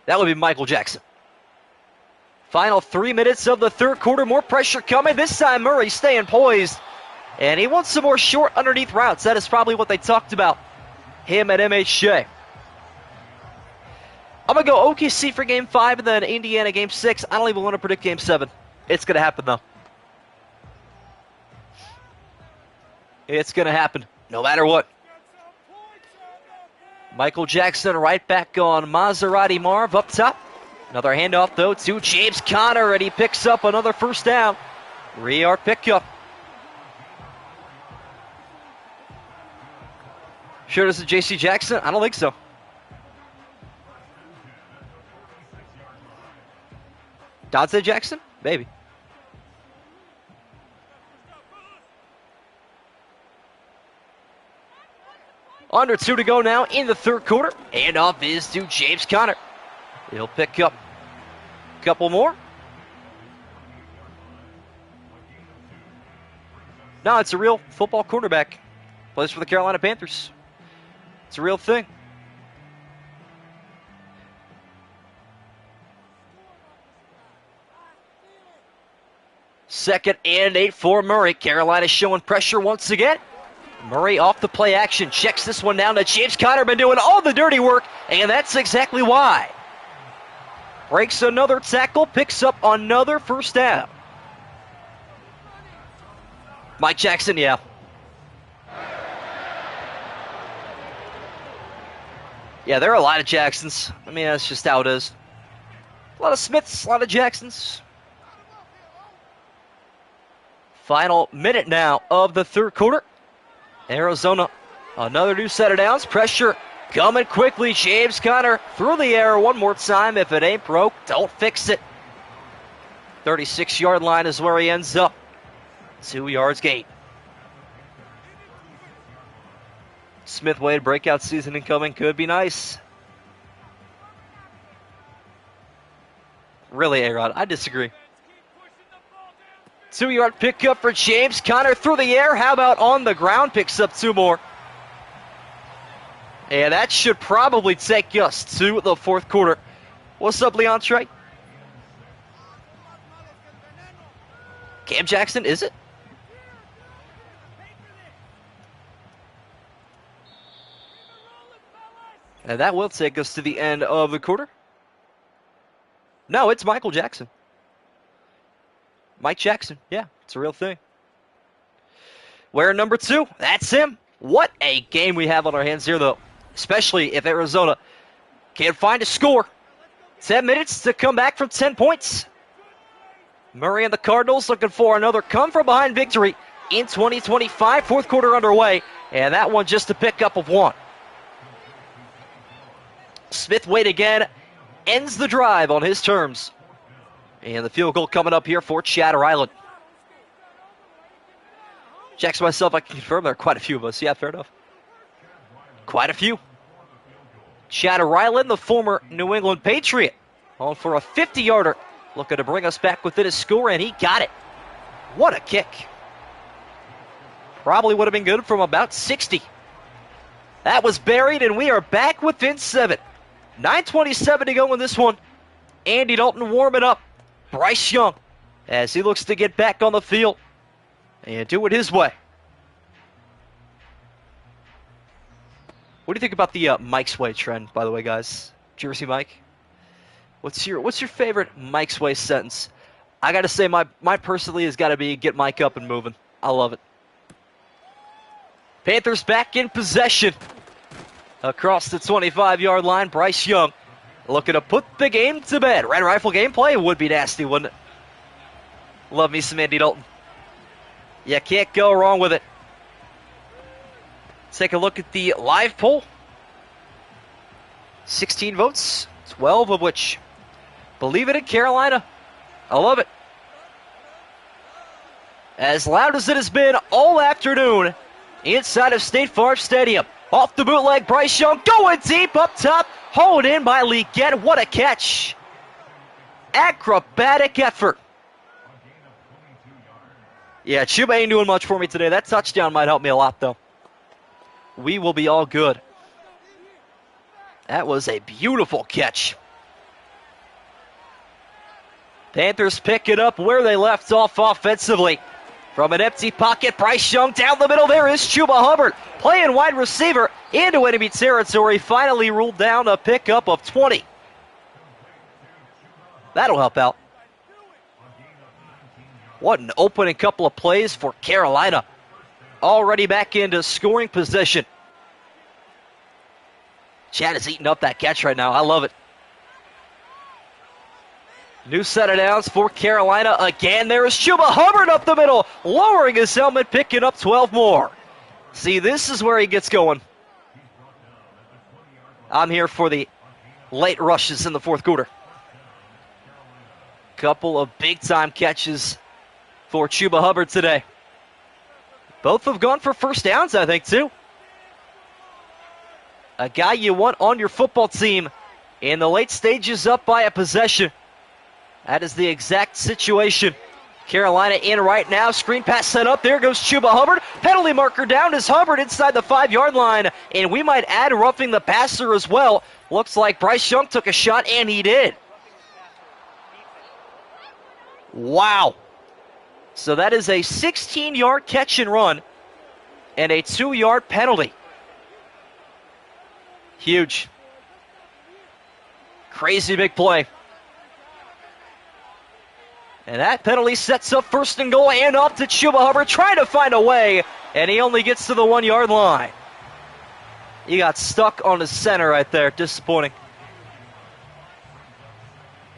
That would be Michael Jackson. Final 3 minutes of the third quarter. More pressure coming. This time Murray staying poised. And he wants some more short underneath routes. That is probably what they talked about, him at MHJ. I'm going to go OKC for Game 5 and then Indiana Game 6. I don't even want to predict Game 7. It's going to happen, though. It's going to happen, no matter what. Michael Jackson right back on Maserati Marv up top. Another handoff, though, to James Conner, and he picks up another first down. 3-yard pickup. Sure this is J.C. Jackson? I don't think so. Dante Jackson? Maybe. Under 2 to go now in the third quarter. Handoff is to James Conner. He'll pick up a couple more. No, it's a real football quarterback. Plays for the Carolina Panthers. It's a real thing. Second and 8 for Murray. Carolina showing pressure once again. Murray off the play action. Checks this one down to James Conner. Been doing all the dirty work, and that's exactly why. Breaks another tackle. Picks up another first down. Mike Jackson, yeah. Yeah, there are a lot of Jacksons. I mean, that's just how it is. A lot of Smiths, a lot of Jacksons. Final minute now of the third quarter. Arizona, another new set of downs. Pressure coming quickly. James Conner through the air one more time. If it ain't broke, don't fix it. 36-yard line is where he ends up. 2 yards gain. Smith Wade breakout season incoming. Could be nice. Really, A-Rod, I disagree. 2-yard pickup for James Conner through the air. How about on the ground? Picks up 2 more. And that should probably take us to the fourth quarter. What's up, Leon Trey? Cam Jackson, is it? And that will take us to the end of the quarter. No, it's Michael Jackson. Mike Jackson, yeah, it's a real thing. We're number 2, that's him. What a game we have on our hands here, though, especially if Arizona can't find a score. 10 minutes to come back from 10 points. Murray and the Cardinals looking for another come-from-behind victory in 2025. Fourth quarter underway, and that one just a pickup of 1. Smith Wade again ends the drive on his terms. And the field goal coming up here for Chatter Island. Checks myself, I can confirm there are quite a few of us. Yeah, fair enough. Quite a few. Chatter Island, the former New England Patriot, on for a 50-yarder. Looking to bring us back within a score, and he got it. What a kick. Probably would have been good from about 60. That was buried, and we are back within 7. 9:27 to go in this one. Andy Dalton warming up. Bryce Young, as he looks to get back on the field and do it his way. What do you think about the Mike's Way trend, by the way, guys? Jersey Mike? What's your favorite Mike's Way sentence? I got to say, my personally has got to be get Mike up and moving. I love it. Panthers back in possession. Across the 25-yard line, Bryce Young looking to put the game to bed. Red Rifle gameplay would be nasty, wouldn't it? Love me some Andy Dalton. You can't go wrong with it. Take a look at the live poll. 16 votes, 12 of which believe it in Carolina. I love it. as loud as it has been all afternoon inside of State Farm Stadium. Off the bootleg, Bryce Young going deep up top, hauled in by Legette. What a catch. Acrobatic effort. Yeah, Chuba ain't doing much for me today. That touchdown might help me a lot, though. We will be all good. That was a beautiful catch. Panthers pick it up where they left off offensively. From an empty pocket, Bryce Young down the middle. There is Chuba Hubbard playing wide receiver into enemy territory. Finally ruled down a pickup of 20. That'll help out. What an opening couple of plays for Carolina. Already back into scoring position. Chad is eating up that catch right now. I love it. New set of downs for Carolina. Again, there is Chuba Hubbard up the middle, lowering his helmet, picking up 12 more. See, this is where he gets going. I'm here for the late rushes in the fourth quarter. Couple of big-time catches for Chuba Hubbard today. Both have gone for first downs, I think, too. A guy you want on your football team in the late stages up by a possession. That is the exact situation. Carolina in right now. Screen pass set up. There goes Chuba Hubbard. Penalty marker down is Hubbard inside the 5-yard line. And we might add roughing the passer as well. Looks like Bryce Young took a shot, and he did. Wow. So that is a 16-yard catch and run and a 2-yard penalty. Huge. Crazy big play. And that penalty sets up first and goal, and off to Chuba Hubbard, trying to find a way, and he only gets to the 1-yard line. He got stuck on the center right there. Disappointing.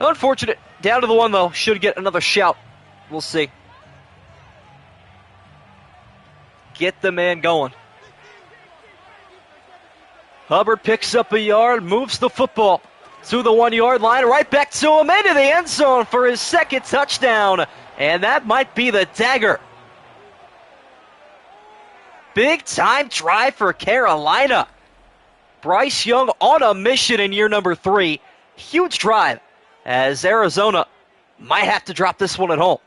Unfortunate. Down to the 1, though. Should get another shout. We'll see. Get the man going. Hubbard picks up a yard, moves the football to the 1-yard line, right back to him into the end zone for his second touchdown. And that might be the dagger. Big time drive for Carolina. Bryce Young on a mission in year number 3. Huge drive as Arizona might have to drop this one at home.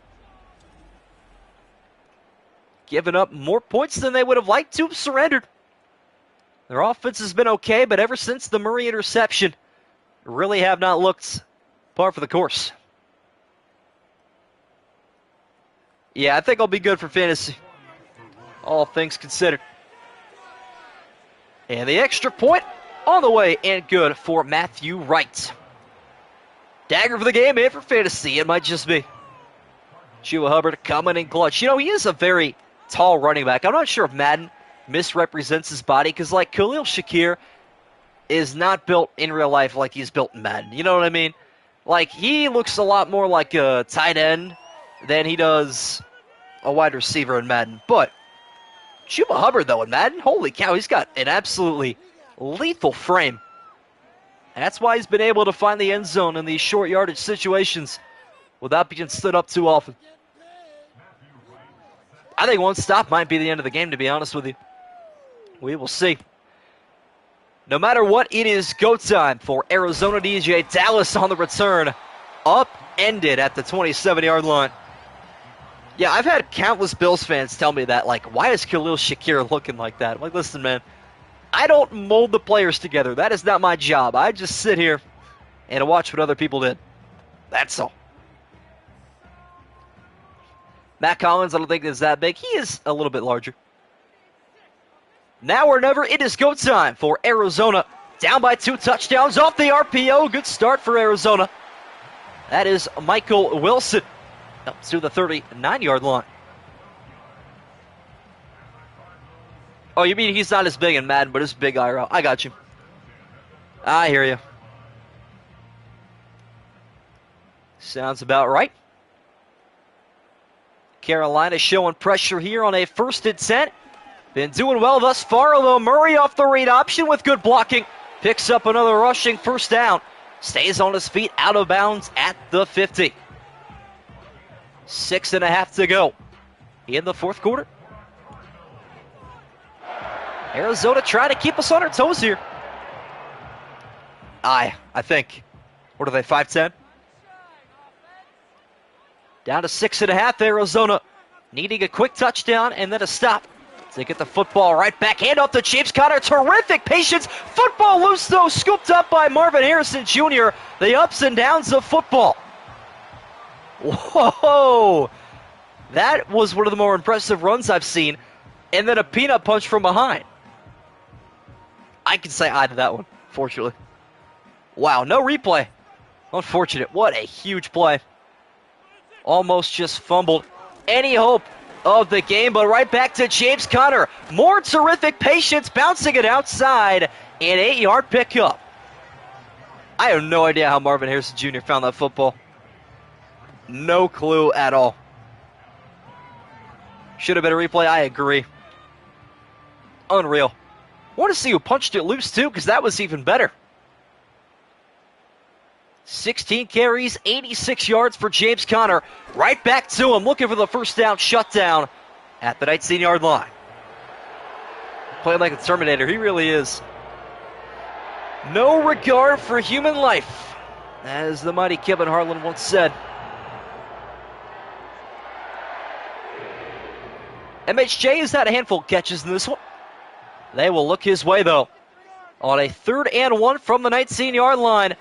Giving up more points than they would have liked to have surrendered. Their offense has been okay, but ever since the Murray interception, really have not looked par for the course. Yeah, I think I'll be good for fantasy, all things considered. And the extra point on the way and good for Matthew Wright. Dagger for the game and for fantasy, it might just be. Chuba Hubbard coming in clutch. You know, he is a very tall running back. I'm not sure if Madden misrepresents his body, because like Khalil Shakir is not built in real life like he's built in Madden. You know what I mean? Like, he looks a lot more like a tight end than he does a wide receiver in Madden. But Chuba Hubbard, though, in Madden, holy cow, he's got an absolutely lethal frame. That's why he's been able to find the end zone in these short yardage situations without being stood up too often. I think one stop might be the end of the game, to be honest with you. We will see. No matter what, it is go time for Arizona DJ Dallas on the return. Upended at the 27-yard line. Yeah, I've had countless Bills fans tell me that, like, why is Khalil Shakir looking like that? I'm like, listen, man, I don't mold the players together. That is not my job. I just sit here and watch what other people did. That's all. Matt Collins, I don't think is that big. He is a little bit larger. Now or never, it is go time for Arizona. Down by 2 touchdowns off the RPO. Good start for Arizona. That is Michael Wilson up to the 39-yard line. Oh, you mean he's not as big in Madden, but it's big IRL. I got you. I hear you. Sounds about right. Carolina showing pressure here on a 1st and 10. Been doing well thus far, although Murray off the read option with good blocking. Picks up another rushing first down. Stays on his feet, out of bounds at the 50. 6.5 to go in the fourth quarter. Arizona trying to keep us on our toes here. I think. What are they, 5'10"? Down to 6.5, Arizona. Needing a quick touchdown and then a stop to get the football right back. Hand off to James Conner. Terrific patience. Football loose, though. Scooped up by Marvin Harrison Jr. The ups and downs of football. Whoa. That was one of the more impressive runs I've seen. And then a peanut punch from behind. I can say aye to that one, fortunately. Wow, no replay. Unfortunate. What a huge play. Almost just fumbled any hope of the game, but right back to James Conner. More terrific patience, bouncing it outside. An 8-yard pickup. I have no idea how Marvin Harrison Jr. found that football. No clue at all. Should have been a replay, I agree. Unreal. Want to see who punched it loose, too, because that was even better. 16 carries, 86 yards for James Conner. Right back to him, looking for the first down shutdown at the 19-yard line. Playing like a Terminator, he really is. No regard for human life, as the mighty Kevin Harlan once said. MHJ has had a handful of catches in this one. They will look his way, though, on a 3rd and 1 from the 19-yard line.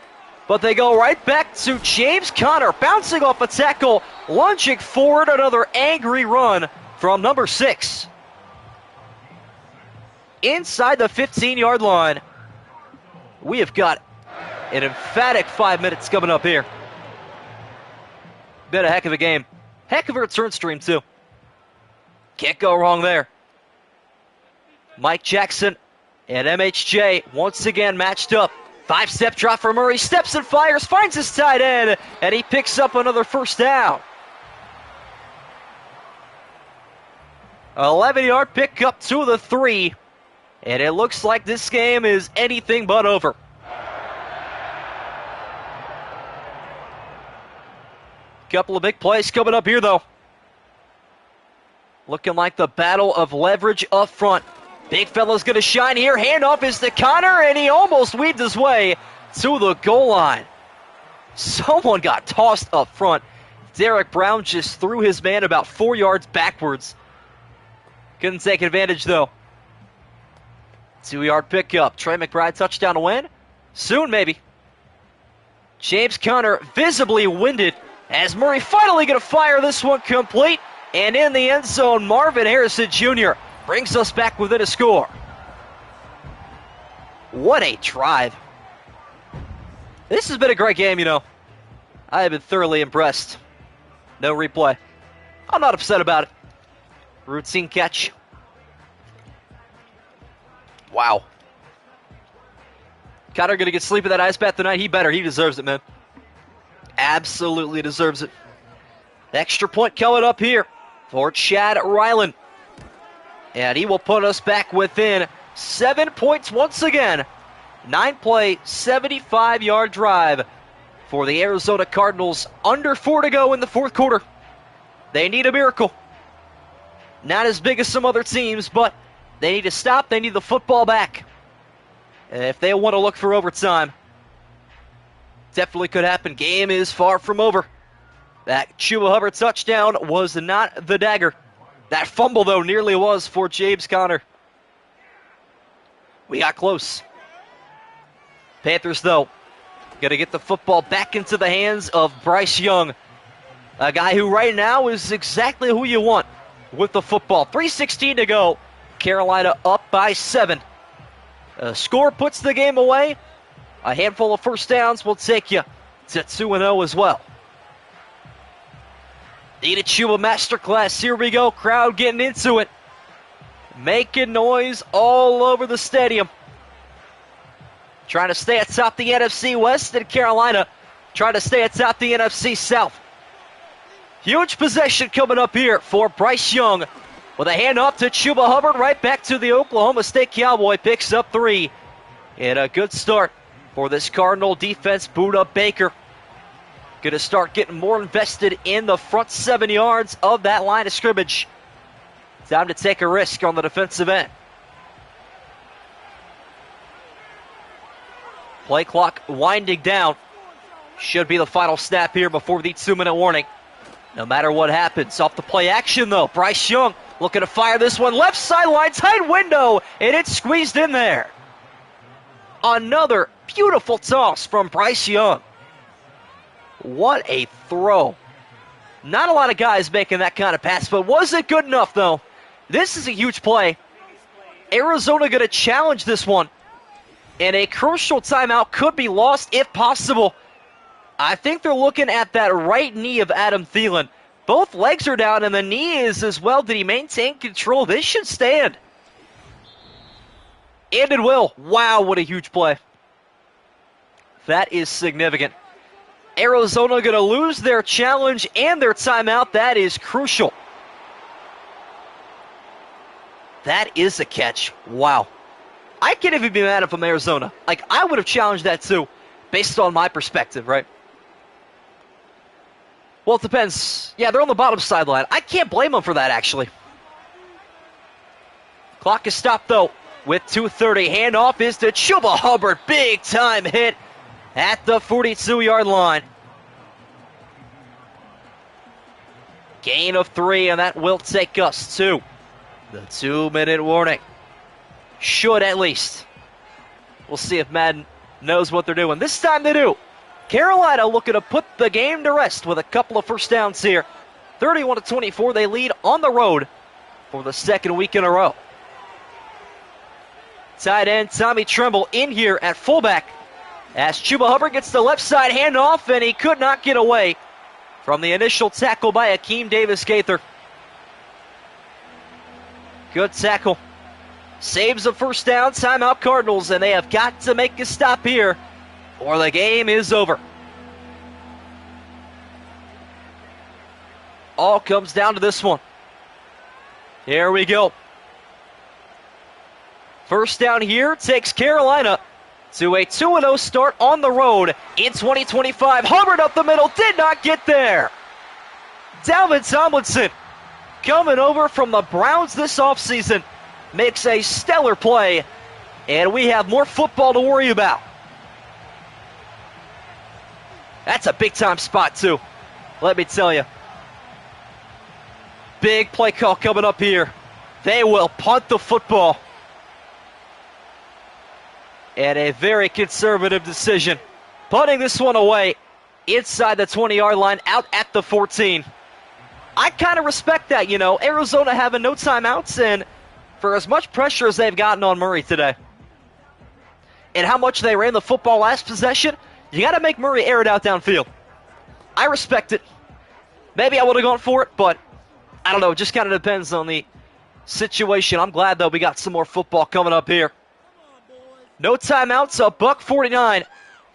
But they go right back to James Conner, bouncing off a tackle, lunging forward, another angry run from number 6. Inside the 15-yard line, we have got an emphatic 5 minutes coming up here. Been a heck of a game. Heck of a return stream, too. Can't go wrong there. Mike Jackson and MHJ once again matched up. 5-step drop for Murray, steps and fires, finds his tight end, and he picks up another first down. 11-yard pickup to the 3, and it looks like this game is anything but over. Couple of big plays coming up here, though. Looking like the battle of leverage up front. Big fella's going to shine here. Handoff is to Conner, and he almost weaved his way to the goal line. Someone got tossed up front. Derek Brown just threw his man about 4 yards backwards. Couldn't take advantage, though. 2-yard pickup. Trey McBride touchdown to win? Soon, maybe. James Conner visibly winded as Murray finally going to fire this one complete. And in the end zone, Marvin Harrison Jr. brings us back within a score. What a drive. This has been a great game, you know. I have been thoroughly impressed. No replay. I'm not upset about it. Routine catch. Wow. Conner going to get sleep in that ice bath tonight. He better. He deserves it, man. Absolutely deserves it. Extra point coming up here for Chad Ryland. And he will put us back within 7 points once again. 9-play, 75-yard drive for the Arizona Cardinals. Under 4 to go in the fourth quarter. They need a miracle. Not as big as some other teams, but they need to stop. They need the football back. And if they want to look for overtime, definitely could happen. Game is far from over. That Chuba Hubbard touchdown was not the dagger. That fumble, though, nearly was for James Conner. We got close. Panthers, though, going to get the football back into the hands of Bryce Young, a guy who right now is exactly who you want with the football. 3:16 to go. Carolina up by 7. A score puts the game away. A handful of first downs will take you to 2-0 as well. Need a Chuba masterclass. Here we go. Crowd getting into it. Making noise all over the stadium. Trying to stay atop the NFC West, and Carolina trying to stay atop the NFC South. Huge possession coming up here for Bryce Young. With a handoff to Chuba Hubbard, right back to the Oklahoma State Cowboy. Picks up 3. And a good start for this Cardinal defense. Buda Baker going to start getting more invested in the front 7 yards of that line of scrimmage. Time to take a risk on the defensive end. Play clock winding down. Should be the final snap here before the 2-minute warning. No matter what happens. Off the play action, though. Bryce Young looking to fire this one. Left sideline, tight window, and it's squeezed in there. Another beautiful toss from Bryce Young. What a throw. Not a lot of guys making that kind of pass, but was it good enough, though? This is a huge play. Arizona going to challenge this one. And a crucial timeout could be lost if possible. I think they're looking at that right knee of Adam Thielen. Both legs are down, and the knee is as well. Did he maintain control? This should stand. And it will. Wow, what a huge play. That is significant. Arizona going to lose their challenge and their timeout. That is crucial. That is a catch. Wow. I can't even be mad if I'm Arizona. Like, I would have challenged that too, based on my perspective, right? Well, it depends. Yeah, they're on the bottom sideline. I can't blame them for that, actually. Clock is stopped, though, with 2:30. Handoff is to Chuba Hubbard. Big time hit at the 42-yard line. Gain of 3, and that will take us to the 2-minute warning. Should at least. We'll see if Madden knows what they're doing. This time they do. Carolina looking to put the game to rest with a couple of first downs here. 31-24, they lead on the road for the second week in a row. Tight end Tommy Tremble in here at fullback as Chuba Hubbard gets the left side handoff, and he could not get away from the initial tackle by Akeem Davis-Gaither. Good tackle. Saves a first down, timeout Cardinals, and they have got to make a stop here or the game is over. All comes down to this one. Here we go. First down here takes Carolina to a 2-0 start on the road in 2025. Hubbard up the middle, did not get there. Dalvin Tomlinson coming over from the Browns this offseason makes a stellar play, and we have more football to worry about. That's a big-time spot, too. Let me tell you. Big play call coming up here. They will punt the football. And a very conservative decision. Punting this one away inside the 20-yard line, out at the 14. I kind of respect that, you know. Arizona having no timeouts, and for as much pressure as they've gotten on Murray today, and how much they ran the football last possession, you got to make Murray air it out downfield. I respect it. Maybe I would have gone for it, but I don't know. It just kind of depends on the situation. I'm glad, though, we got some more football coming up here. No timeouts, a $1.49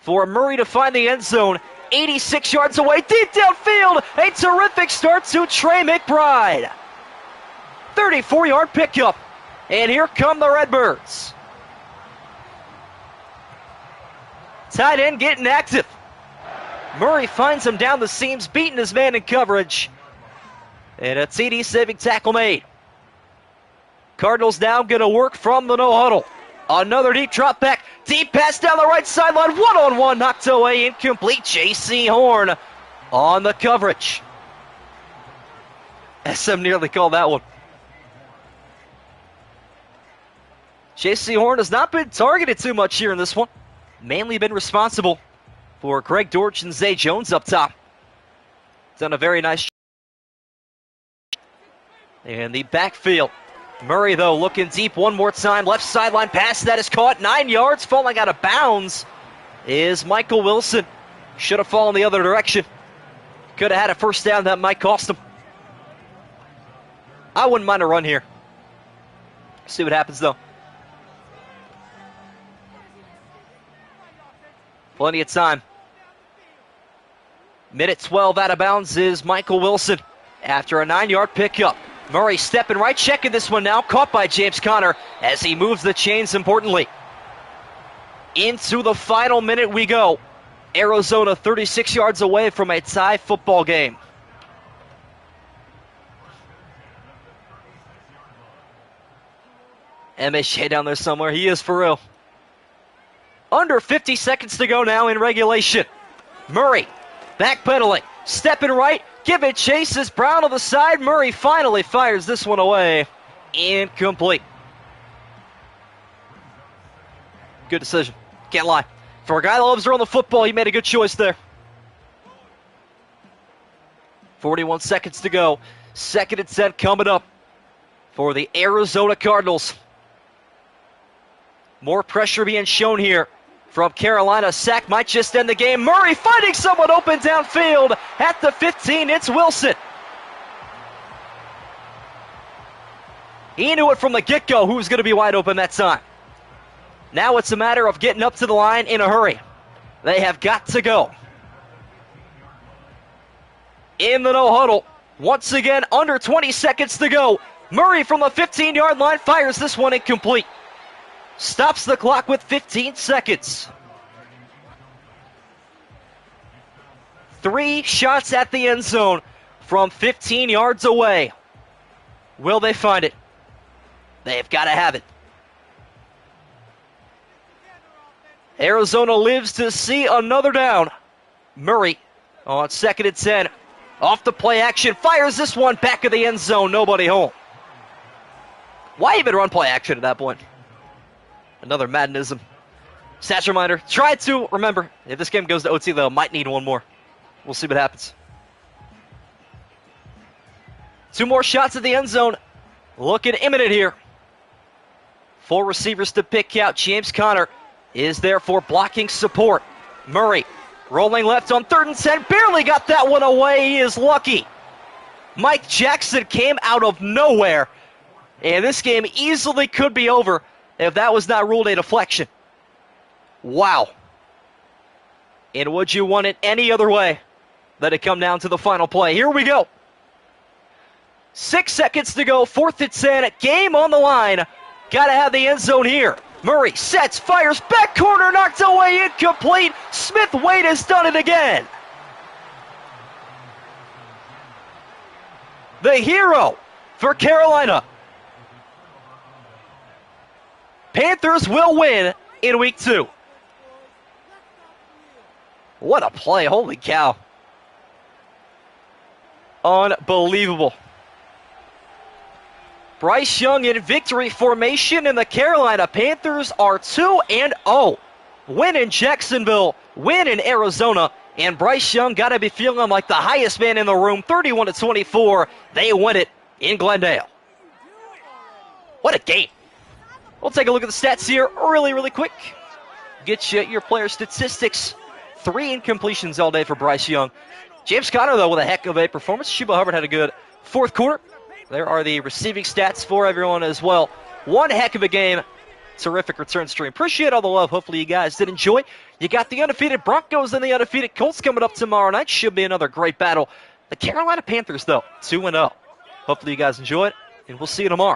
for Murray to find the end zone. 86 yards away, deep downfield. A terrific start to Trey McBride. 34-yard pickup. And here come the Redbirds. Tight end getting active. Murray finds him down the seams, beating his man in coverage. And a TD-saving tackle made. Cardinals now going to work from the no-huddle. Another deep drop back. Deep pass down the right sideline. One-on-one knocked away. Incomplete. J.C. Horn on the coverage. SM nearly called that one. J.C. Horn has not been targeted too much here in this one. Mainly been responsible for Greg Dortch and Zay Jones up top. Done a very nice job. And the backfield. Murray, though, looking deep one more time. Left sideline pass that is caught. 9 yards, falling out of bounds is Michael Wilson. Should have fallen the other direction. Could have had a first down. That might cost him. I wouldn't mind a run here. See what happens, though. Plenty of time. Minute 12 out of bounds is Michael Wilson after a 9-yard pickup. Murray stepping right, checking this one now. Caught by James Conner as he moves the chains importantly. Into the final minute we go. Arizona 36 yards away from a tie football game. MHJ down there somewhere. He is for real. Under 50 seconds to go now in regulation. Murray backpedaling, stepping right, giving chase as Brown on the side. Murray finally fires this one away. Incomplete. Good decision. Can't lie. For a guy that loves throwing the football, he made a good choice there. 41 seconds to go. 2nd and 10 coming up for the Arizona Cardinals. More pressure being shown here from Carolina. Sack might just end the game. Murray finding someone open downfield at the 15. It's Wilson. He knew it from the get-go who was going to be wide open that time. Now it's a matter of getting up to the line in a hurry. They have got to go. In the no huddle. Once again, under 20 seconds to go. Murray from the 15-yard line fires this one incomplete. Stops the clock with 15 seconds. 3 shots at the end zone from 15 yards away. Will they find it? They've got to have it. Arizona lives to see another down. Murray on 2nd and 10. Off the play action. Fires this one back of the end zone. Nobody home. Why even run play action at that point? Another Maddenism. Stats reminder. Try to remember, if this game goes to OT, though, might need one more. We'll see what happens. 2 more shots at the end zone. Looking imminent here. 4 receivers to pick out. James Conner is there for blocking support. Murray rolling left on 3rd and 10. Barely got that one away. He is lucky. Mike Jackson came out of nowhere. And this game easily could be over if that was not ruled a deflection. Wow. And would you want it any other way than to come down to the final play? Here we go. 6 seconds to go. 4th and 10. Game on the line. Got to have the end zone here. Murray sets, fires, back corner, knocked away, incomplete. Smith-Wade has done it again. The hero for Carolina. Panthers will win in week 2. What a play, holy cow. Unbelievable. Bryce Young in victory formation, and the Carolina Panthers are 2-0. Win in Jacksonville, win in Arizona, and Bryce Young got to be feeling like the highest man in the room. 31-24, they win it in Glendale. What a game. We'll take a look at the stats here really quick. Get you your player statistics. 3 incompletions all day for Bryce Young. James Conner, though, with a heck of a performance. Chuba Hubbard had a good 4th quarter. There are the receiving stats for everyone as well. One heck of a game. Terrific return stream. Appreciate all the love. Hopefully you guys did enjoy. You got the undefeated Broncos and the undefeated Colts coming up tomorrow night. Should be another great battle. The Carolina Panthers, though, 2-0. Hopefully you guys enjoy it, and we'll see you tomorrow.